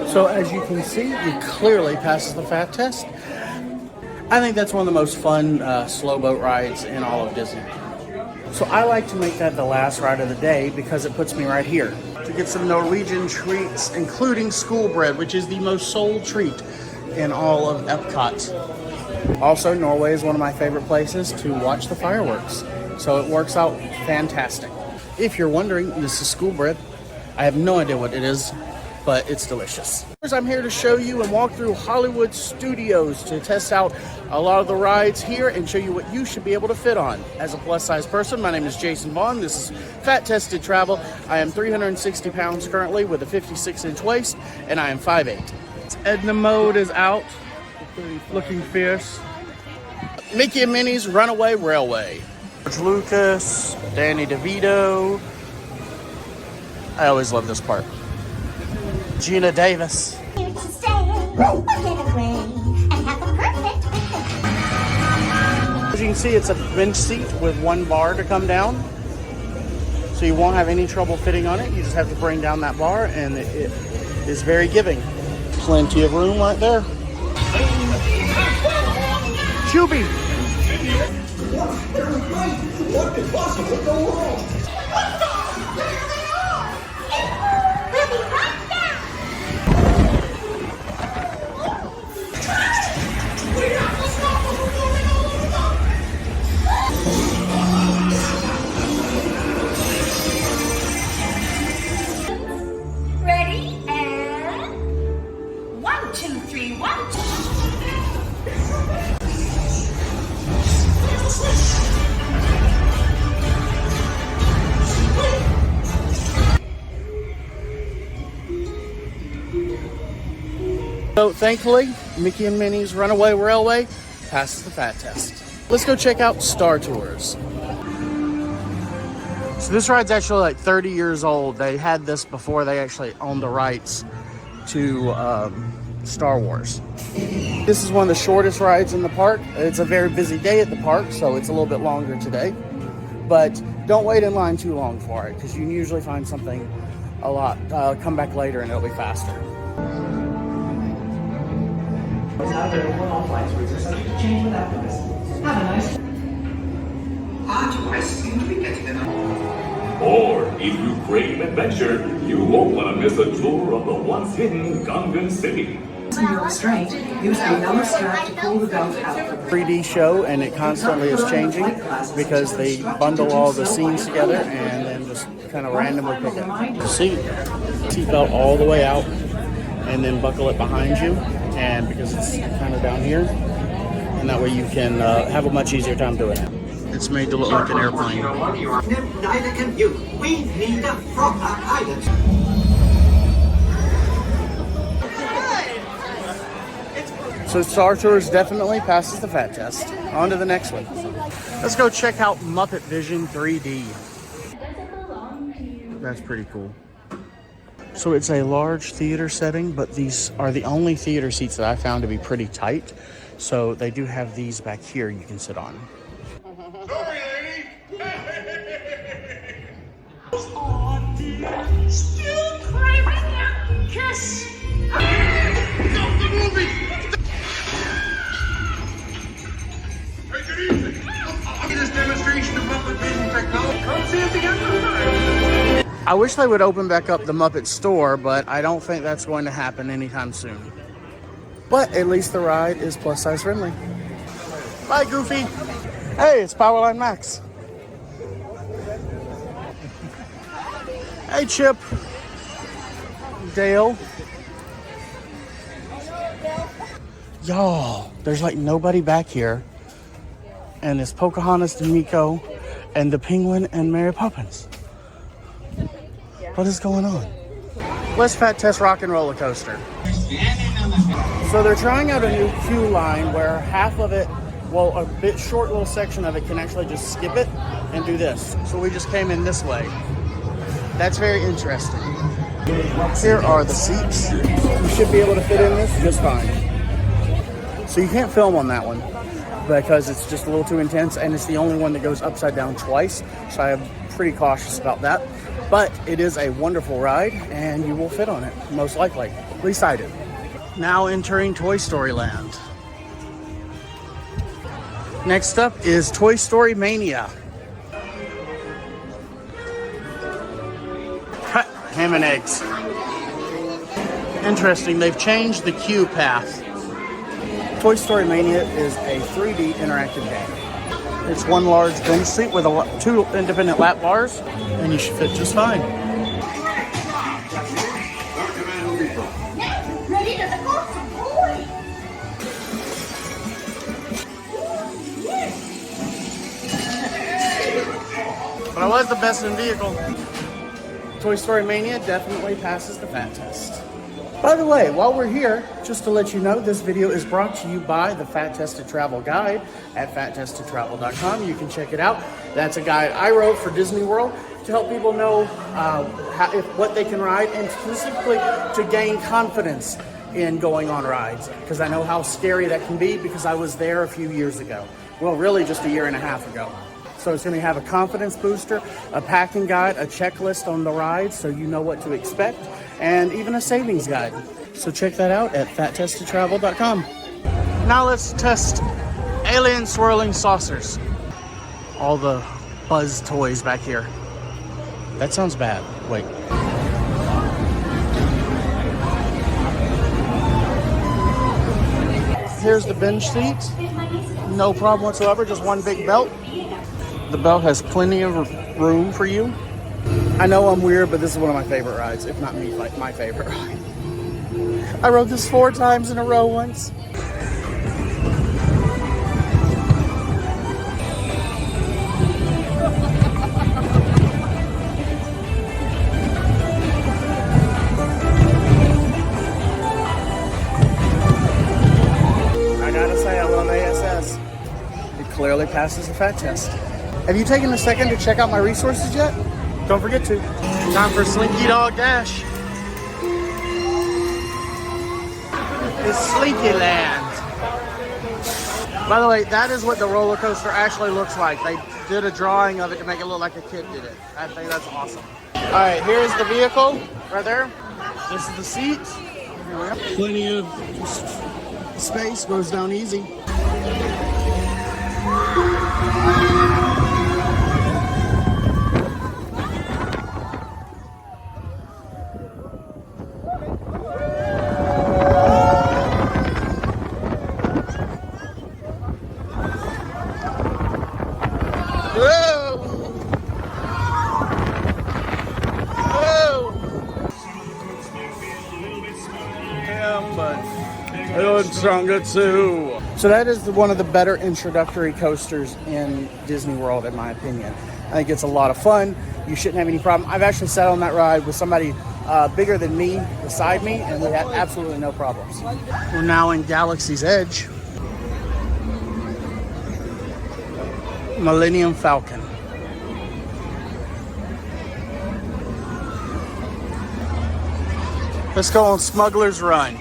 So as you can see, it clearly passes the fat test. I think that's one of the most fun slow boat rides in all of Disney. So I like to make that the last ride of the day because it puts me right here to get some Norwegian treats, including school bread, which is the most sold treat in all of EPCOT. Also, Norway is one of my favorite places to watch the fireworks. So it works out fantastic. If you're wondering, this is school bread. I have no idea what it is, but it's delicious. I'm here to show you and walk through Hollywood Studios to test out a lot of the rides here and show you what you should be able to fit on. As a plus-size person, my name is Jason Vaughn. This is Fat Tested Travel. I am 360 pounds currently with a 56-inch waist, and I am 5'8". Edna Mode is out, looking fierce. Mickey and Minnie's Runaway Railway. George Lucas, Danny DeVito. I always love this part. Gina Davis. Here to stay, or get away, and have a perfect picnic. As you can see, it's a bench seat with one bar to come down. So you won't have any trouble fitting on it. You just have to bring down that bar, and it is very giving. Plenty of room right there. Chubby. What could possibly go wrong? Ready, and 1, 2, 3, 1, 2. So thankfully, Mickey and Minnie's Runaway Railway passes the fat test. Let's go check out Star Tours. So this ride's actually like 30 years old. They had this before they actually owned the rights to Star Wars. This is one of the shortest rides in the park. It's a very busy day at the park, so it's a little bit longer today. But don't wait in line too long for it, because you can usually find something a lot. Come back later and it'll be faster. Or, if you crave adventure, you won't want to miss a tour of the once hidden Gungan City. To your restraint, use the yellow strap to pull the belt out. 3D show, and it constantly is changing because they bundle all the scenes together and then just kind of randomly pick it. Seatbelt all the way out, and then buckle it behind you, and because it's kind of down here, and that way you can have a much easier time doing it. It's made to look like an airplane. Neither can you. We need a proper guidance. So Star Tours definitely passes the fat test. On to the next one. Let's go check out Muppet Vision 3D. That's pretty cool. So it's a large theater setting, but these are the only theater seats that I found to be pretty tight. So they do have these back here you can sit on. Sorry, lady. Still craving that kiss. Stop the movie! Take it easy. This demonstration of Muppet Vision technology. Come see us again sometime. I wish they would open back up the Muppet store, but I don't think that's going to happen anytime soon. But at least the ride is plus size friendly. Bye, Goofy. Hey, it's Powerline Max. Hey, Chip. Dale. Y'all, there's like nobody back here. And it's Pocahontas, D'Amico, and the Penguin and Mary Poppins. What is going on? Let's fat test Rock and Roller Coaster. So they're trying out a new queue line where half of it, well, a bit short little section of it can actually just skip it and do this. So we just came in this way. That's very interesting. Here are the seats. You should be able to fit in this just fine. So you can't film on that one because it's just a little too intense, and it's the only one that goes upside down twice. So I am pretty cautious about that. But it is a wonderful ride, and you will fit on it, most likely. At least I did. Now entering Toy Story Land. Next up is Toy Story Mania. Ham and eggs. Interesting, they've changed the queue path. Toy Story Mania is a 3D interactive game. It's one large bench seat with 2 independent lap bars, and you should fit just fine. But I was the best in vehicle. Toy Story Mania definitely passes the fat test. By the way, while we're here, just to let you know, this video is brought to you by the Fat Tested Travel Guide at fattestedtravel.com. You can check it out. That's a guide I wrote for Disney World to help people know what they can ride, and specifically to gain confidence in going on rides, because I know how scary that can be because I was there a few years ago. Well, really just a year and a half ago. So it's going to have a confidence booster, a packing guide, a checklist on the rides so you know what to expect, and even a savings guide. So check that out at fattestedtravel.com. Now let's test alien swirling saucers. All the Buzz toys back here. That sounds bad. Wait. Here's the bench seat. No problem whatsoever, just one big belt. The belt has plenty of room for you. I know I'm weird, but this is one of my favorite rides, if not my favorite ride. I rode this 4 times in a row once. passes the fat test. Have you taken a second to check out my resources yet? Don't forget to. Time for Slinky Dog Dash. It's Slinky Land. By the way, that is what the roller coaster actually looks like. They did a drawing of it to make it look like a kid did it. I think that's awesome. All right, here's the vehicle right there. This is the seats. Plenty of space, goes down easy. Stronger too. So that is one of the better introductory coasters in Disney World, in my opinion. I think it's a lot of fun. You shouldn't have any problem. I've actually sat on that ride with somebody bigger than me beside me, and we had absolutely no problems. We're now in Galaxy's Edge. Millennium Falcon. Let's go on Smuggler's Run.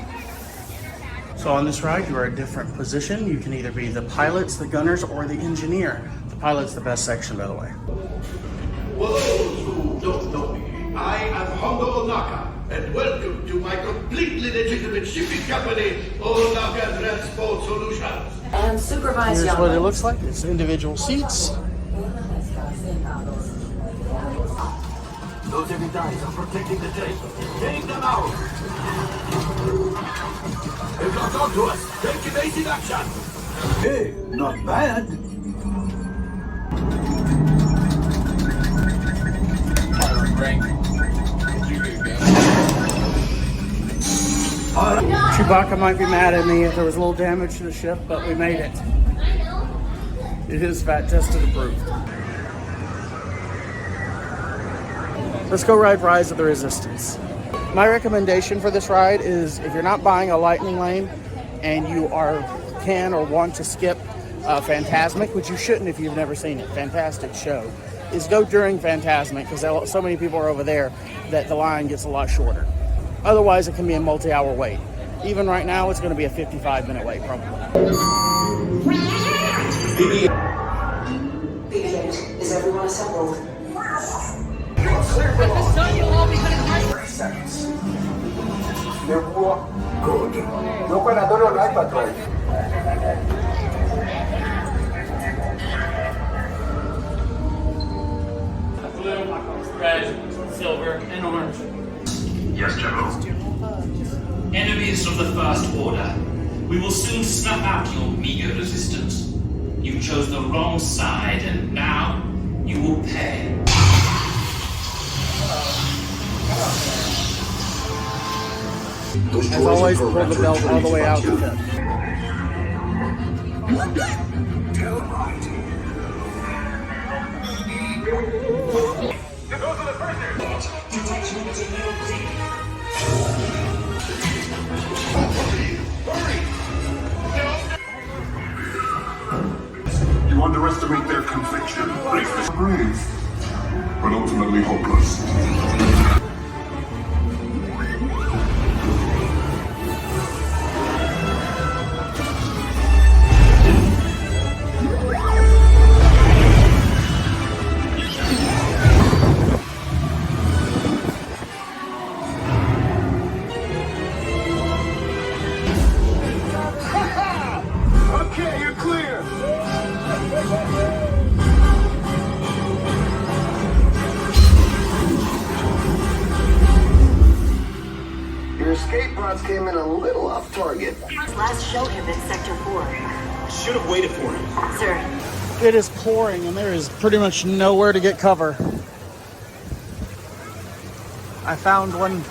So on this ride, you are a different position. You can either be the pilots, the gunners, or the engineer. The pilot's the best section, by the way. For those who don't know me, I am Hongo Naka, and welcome to my completely legitimate shipping company, Onaka Transport Solutions. And supervise Here's what it looks like. It's individual seats. Those heavy guys are protecting the tank. Take them out! They've got onto us! Take evasive action! Hey, not bad! Chewbacca might be mad at me if there was a little damage to the ship, but we made it. It is fat tested approved. Let's go ride Rise of the Resistance. My recommendation for this ride is if you're not buying a lightning lane and you can or want to skip Fantasmic, which you shouldn't if you've never seen it, fantastic show, is go during Fantasmic because so many people are over there that the line gets a lot shorter. Otherwise, it can be a multi-hour wait. Even right now, it's going to be a 55-minute wait probably. Is everyone assembled? At this time, you'll all be heading home. 30 seconds. Good. No operador light patrol. Blue, red, silver, and orange. Yes, General. Enemies of the First Order. We will soon snuff out your meager resistance. You chose the wrong side, and now you will pay. As always, pull the belt all the way out to the You underestimate their conviction. Brave, but ultimately hopeless. Okay, you're clear! Your escape pods came in a little off target. Last show him in Sector 4. Should have waited for him. Sir. It is pouring and there is pretty much nowhere to get cover. I found one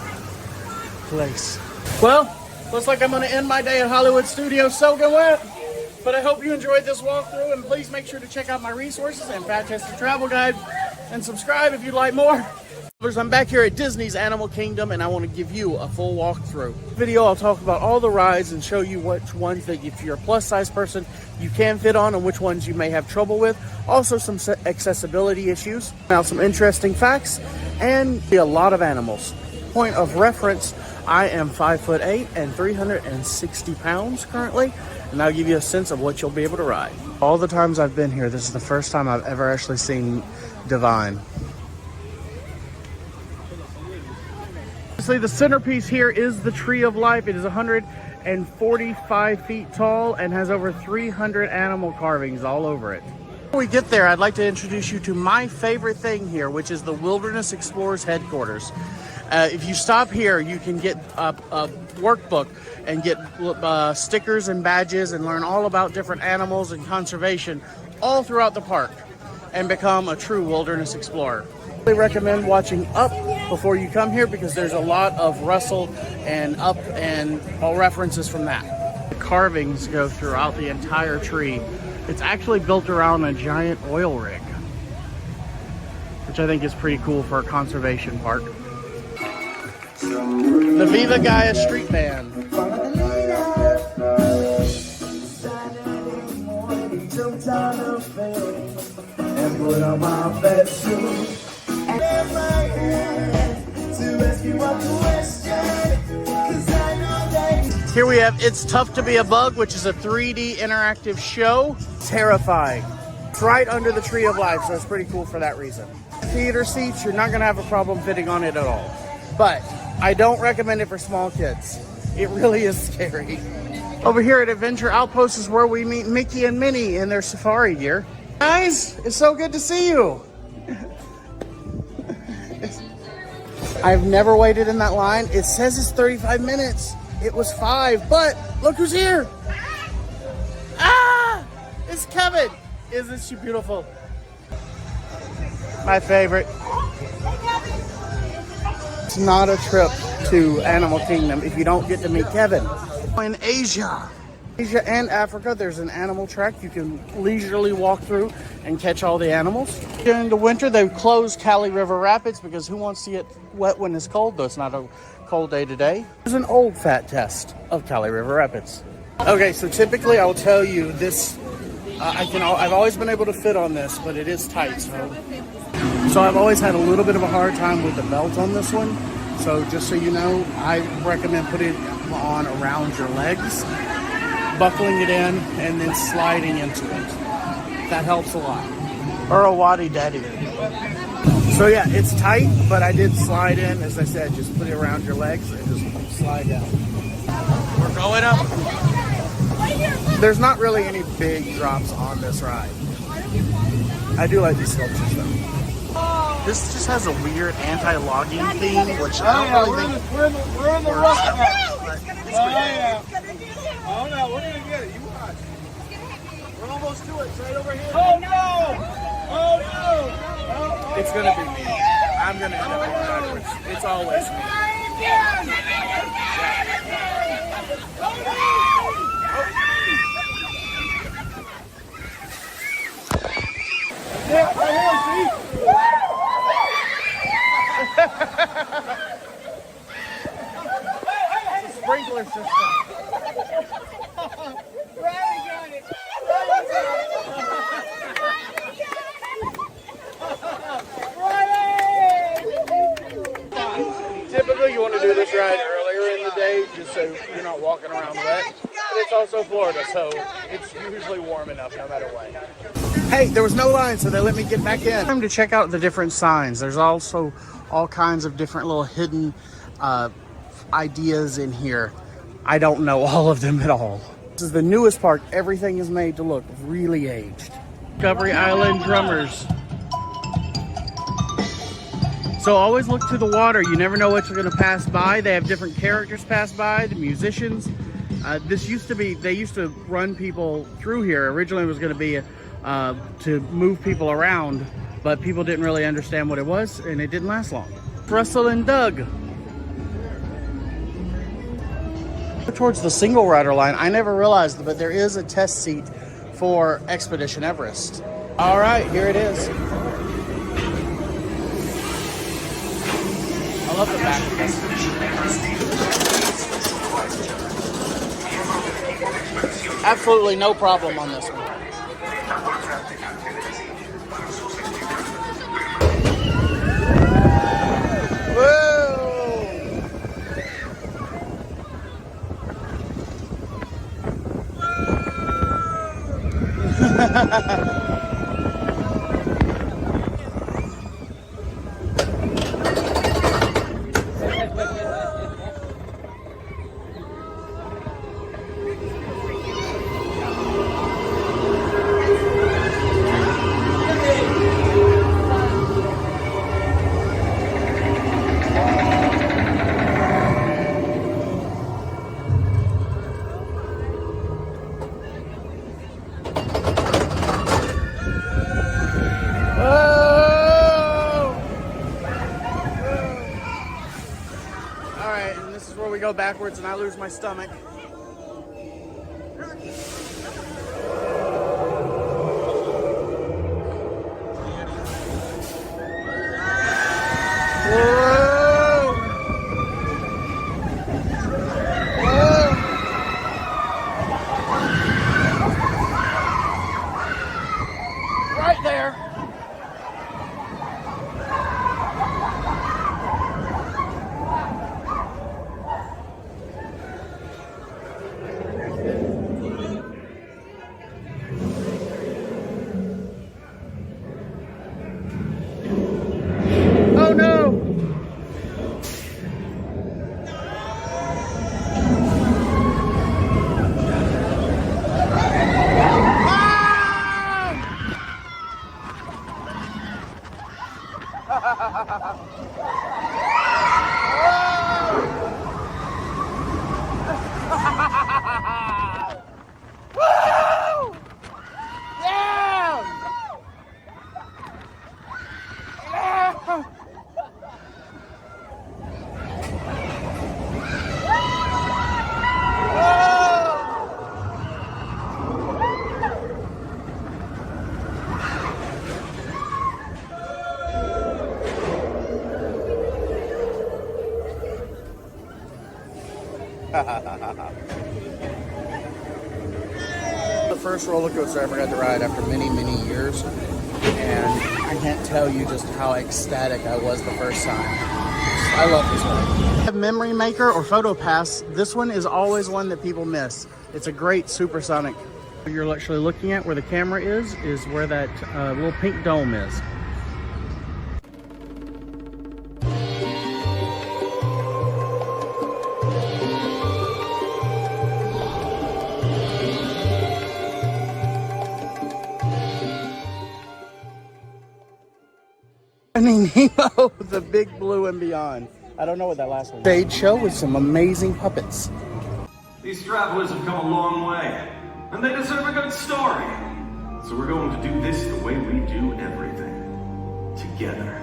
place. Well, looks like I'm going to end my day at Hollywood Studios soaking wet. But I hope you enjoyed this walkthrough, and please make sure to check out my resources and Fat Tested Travel Guide, and subscribe if you'd like more. I'm back here at Disney's Animal Kingdom and I want to give you a full walkthrough. Video, I'll talk about all the rides and show you which ones that if you're a plus size person you can fit on and which ones you may have trouble with. Also some accessibility issues. Now some interesting facts and a lot of animals. Point of reference, I am 5'8" and 360 pounds currently, and I'll give you a sense of what you'll be able to ride. All the times I've been here, this is the first time I've ever actually seen Divine. The centerpiece here is the Tree of Life. It is 145 feet tall and has over 300 animal carvings all over it. Before we get there, I'd like to introduce you to my favorite thing here, which is the Wilderness Explorers headquarters. If you stop here, you can get a workbook and get stickers and badges and learn all about different animals and conservation all throughout the park and become a true wilderness explorer. I recommend watching up before you come here because there's a lot of rustle and up and all references from that. The carvings go throughout the entire tree. It's actually built around a giant oil rig, which I think is pretty cool for a conservation park. The Viva Gaia Street Band. Here we have It's Tough to Be a Bug, which is a 3D interactive show. Terrifying. It's right under the Tree of Life, so it's pretty cool for that reason. Theater seats, you're not going to have a problem fitting on it at all. But I don't recommend it for small kids. It really is scary. Over here at Adventure Outpost is where we meet Mickey and Minnie in their safari gear. Guys, it's so good to see you. I've never waited in that line. It says it's 35 minutes. It was 5, but look who's here. Ah, it's Kevin. Isn't she beautiful? My favorite. It's not a trip to Animal Kingdom if you don't get to meet Kevin. In Asia and Africa, there's an animal track you can leisurely walk through and catch all the animals. During the winter, they close Cali River Rapids because who wants to get wet when it's cold, though it's not a cold day today. There's an old fat test of Cali River Rapids. Okay, so typically I'll tell you this, I've always been able to fit on this, but it is tight. So I've always had a little bit of a hard time with the belt on this one. So just so you know, I recommend putting it on around your legs, buckling it in, and then sliding into it. That helps a lot. Or a waddy daddy. So yeah, it's tight, but I did slide in. As I said, just put it around your legs and just slide down. We're going up. There's not really any big drops on this ride. I do like these sculptures though. This just has a weird anti-logging theme, which I don't really think we're in the rough now. Yeah. Oh no, we're gonna get it. You watch. We're almost to it. It's right over here. Oh no! Oh no! It's gonna be me. I'm gonna end up going backwards. It's always me. Yeah, right here, see? It's a sprinkler system. Riley got it. Typically, you want to do this ride earlier in the day, just so you're not walking around wet. But it's also Florida, so it's usually warm enough no matter what. Hey, there was no line, so they let me get back in. Time to check out the different signs. There's also all kinds of different little hidden ideas in here. I don't know all of them at all. This is the newest park. Everything is made to look really aged. Discovery Island Drummers. So always look to the water. You never know what you're going to pass by. They have different characters pass by, the musicians. This used to be, they used to run people through here. Originally it was going to be to move people around, but people didn't really understand what it was, and it didn't last long. Russell and Doug. Towards the single rider line, I never realized, but there is a test seat for Expedition Everest. All right, here it is. love the back. Absolutely no problem on this one. We go backwards and I lose my stomach. Right there. Oh no! Woo! Yeah! Yeah! The first roller coaster I ever got to ride after many, many years, and I can't tell you just how ecstatic I was the first time. I love this one. Memory Maker or Photo Pass, this one is always one that people miss. It's a great supersonic. What you're actually looking at where the camera is where that little pink dome is. Nemo, the Big Blue and Beyond. I don't know what that last one was. Stage show with some amazing puppets. These travelers have come a long way, and they deserve a good story. So we're going to do this the way we do everything. Together.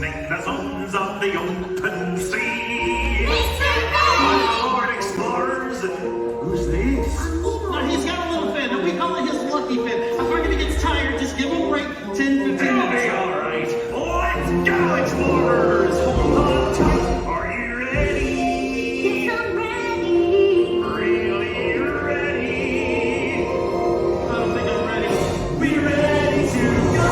Make the zones of the open sea. My Lord Explorers. Who's this? Oh, he's got a little fin, and we call it his lucky fin. I figured he gets tired, just give him a break. 10, 15 minutes. It'll be all right. Let's go, Explorers! Hold on tight. Are you ready? Yes, I'm ready. Really ready? I don't think I'm ready. We ready to go!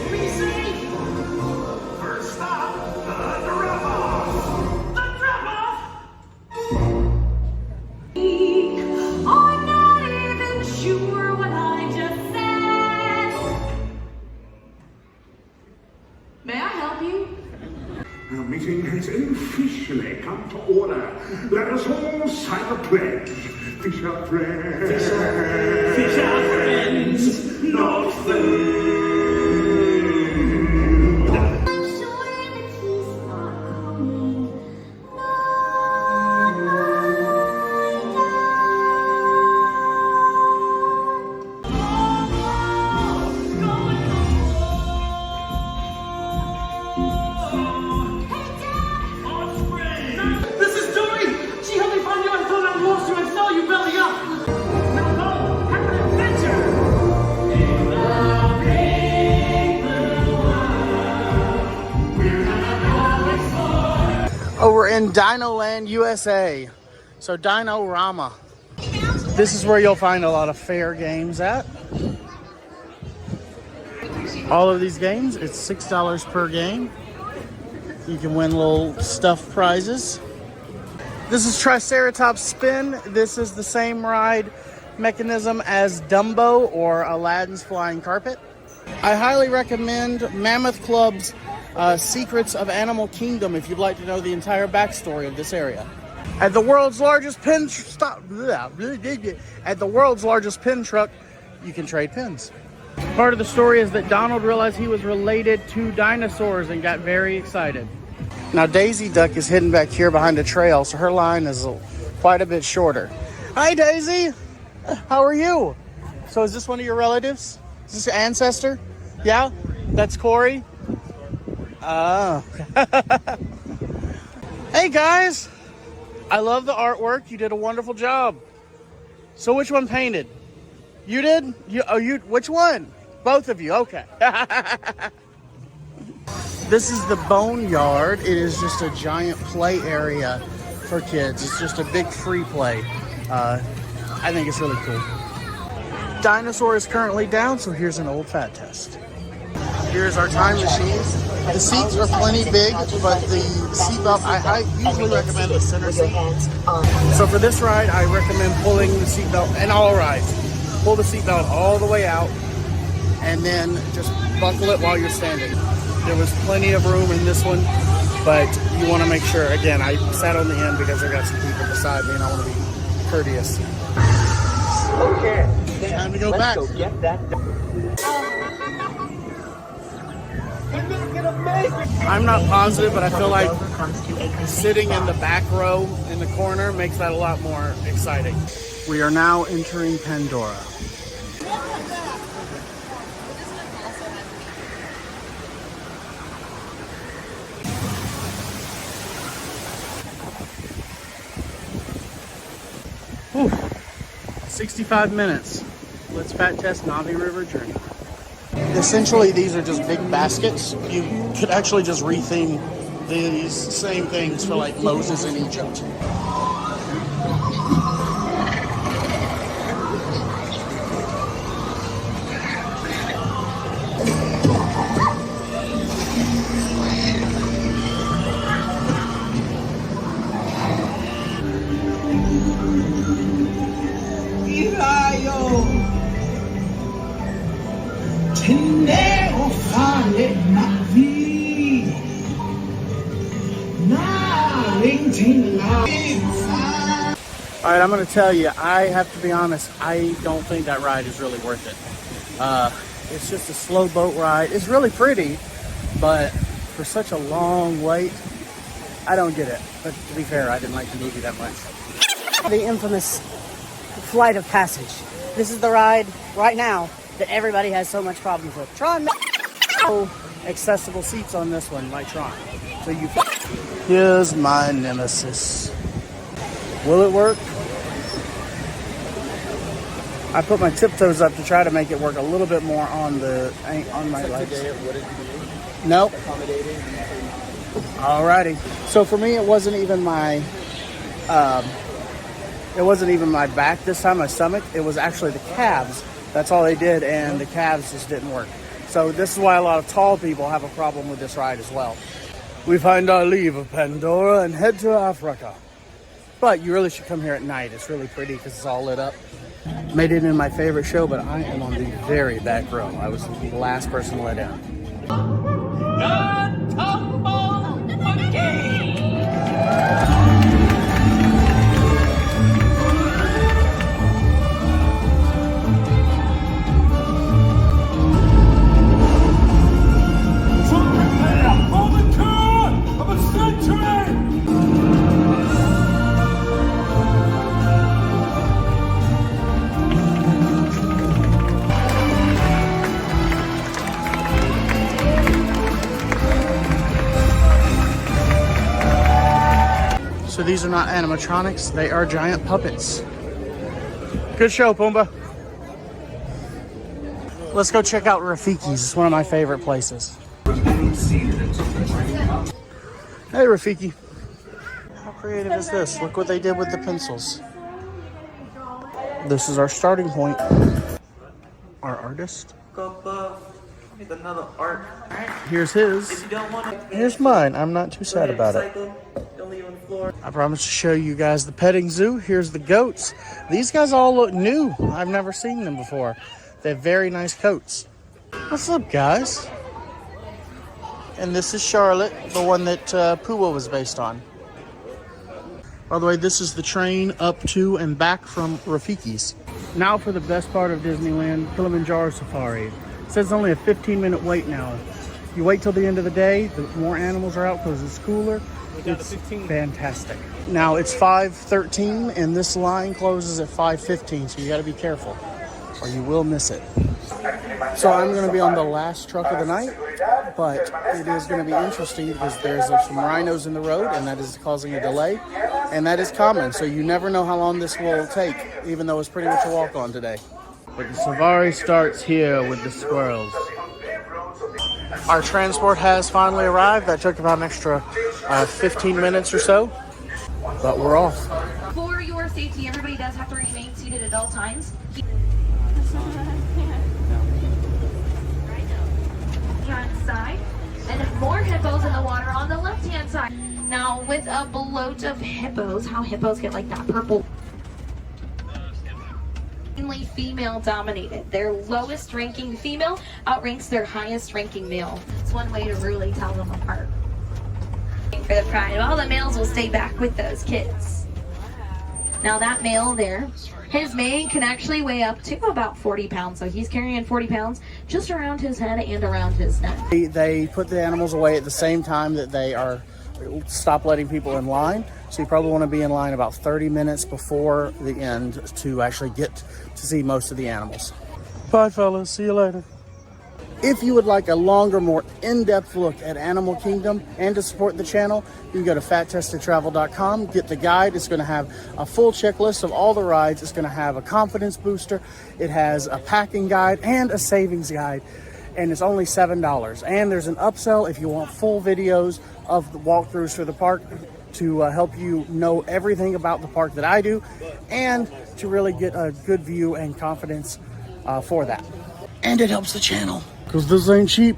Please say. First stop, the drop-off. The drop-off! I'm not even sure what I just said. May I help you? Our meeting has officially come to order. Let us all sign a pledge. Fish are friends. Fish are friends, not food. This is Dory. She helped me find you. I thought I lost you. I saw you belly up. Now go. Have an adventure. Over in Dinoland, USA. So Dino-Rama. This is where you'll find a lot of fair games at. All of these games, it's $6 per game. You can win little stuffed prizes. This is Triceratops Spin. This is the same ride mechanism as Dumbo or Aladdin's Flying Carpet. I highly recommend Mammoth Club's Secrets of Animal Kingdom if you'd like to know the entire backstory of this area. At the world's largest pin truck, you can trade pins. Part of the story is that Donald realized he was related to dinosaurs and got very excited. Now Daisy Duck is hidden back here behind a trail, so her line is quite a bit shorter. Hi Daisy, how are you? So is this one of your relatives? Is this your ancestor? Yeah, that's Corey. Oh. Hey guys, I love the artwork. You did a wonderful job. So which one painted? You did? Which one? Both of you, okay. This is the Boneyard. It is just a giant play area for kids. It's just a big free play. I think it's really cool. Dinosaur is currently down, so here's an old fat test. Here's our time machine. The seats are plenty big, but the seatbelt, I usually recommend the center seat. So for this ride, I recommend pulling the seatbelt, and all rides. Pull the seatbelt all the way out, and then just buckle it while you're standing. There was plenty of room in this one, but you want to make sure, again, I sat on the end because I got some people beside me and I want to be courteous. Okay. Time to go back. Go get that. I'm not positive, but I feel like sitting in the back row in the corner makes that a lot more exciting. We are now entering Pandora. Whew. 65 minutes. Let's fat test Navi River Journey. Essentially, these are just big baskets. You could actually just retheme these same things for like Moses in Egypt. All right, I'm going to tell you, I have to be honest, I don't think that ride is really worth it. It's just a slow boat ride. It's really pretty, but for such a long wait, I don't get it. But to be fair, I didn't like the movie that much. The infamous Flight of Passage. This is the ride right now that everybody has so much problems with. Tron, no accessible seats on this one, like Tron. So you. Here's my nemesis. Will it work? I put my tiptoes up to try to make it work a little bit more on my legs. Nope. Alrighty. So for me, it wasn't even my back this time, my stomach. It was actually the calves. That's all they did, and the calves just didn't work. So this is why a lot of tall people have a problem with this ride as well. We find our leave of Pandora and head to Africa. But you really should come here at night. It's really pretty because it's all lit up. Made it in my favorite show, but I am on the very back row. I was the last person let down. So these are not animatronics, they are giant puppets. Good show, Pumbaa. Let's go check out Rafiki's. It's one of my favorite places. Hey, Rafiki. creative is this? Look what they did with the pencils. This is our starting point. Our artist. Make another art. Here's his. If you don't want it, Here's mine. I'm not too sad about it. Don't leave on the floor. I promise to show you guys the petting zoo. Here's the goats. These guys all look new. I've never seen them before. They have very nice coats. What's up, guys? And this is Charlotte, the one that Pooh was based on. By the way, this is the train up to and back from Rafiki's. Now for the best part of Disneyland, Kilimanjaro Safari. It says it's only a 15-minute wait now. You wait till the end of the day, the more animals are out because it's cooler. It's fantastic. Now it's 5:13 and this line closes at 5:15, so you got to be careful or you will miss it. So I'm going to be on the last truck of the night, but it is going to be interesting because there's some rhinos in the road and that is causing a delay, and that is common. So you never know how long this will take, even though it's pretty much a walk-on today. But the safari starts here with the squirrels. Our transport has finally arrived. That took about an extra 15 minutes or so, but we're off. For your safety, everybody does have to remain seated at all times. Hand side, and more hippos in the water on the left hand side. Now with a bloat of hippos, how hippos get like that purple. Mainly female dominated. Their lowest ranking female outranks their highest ranking male. It's one way to really tell them apart. For the pride, all the males will stay back with those kids. Now that male there, his mane can actually weigh up to about 40 pounds. So he's carrying 40 pounds just around his head and around his neck. They put the animals away at the same time that they are stop letting people in line. So you probably want to be in line about 30 minutes before the end to actually get to see most of the animals. Bye, fellas. See you later. If you would like a longer, more in-depth look at Animal Kingdom and to support the channel, you can go to fattestedtravel.com, get the guide. It's going to have a full checklist of all the rides. It's going to have a confidence booster. It has a packing guide and a savings guide, and it's only $7. And there's an upsell if you want full videos of the walkthroughs for the park to help you know everything about the park that I do and to really get a good view and confidence for that. And it helps the channel because this ain't cheap.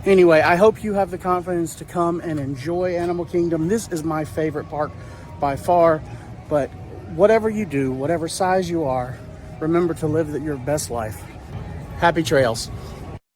Anyway, I hope you have the confidence to come and enjoy Animal Kingdom. This is my favorite park by far, but whatever you do, whatever size you are, remember to live your best life. Happy trails.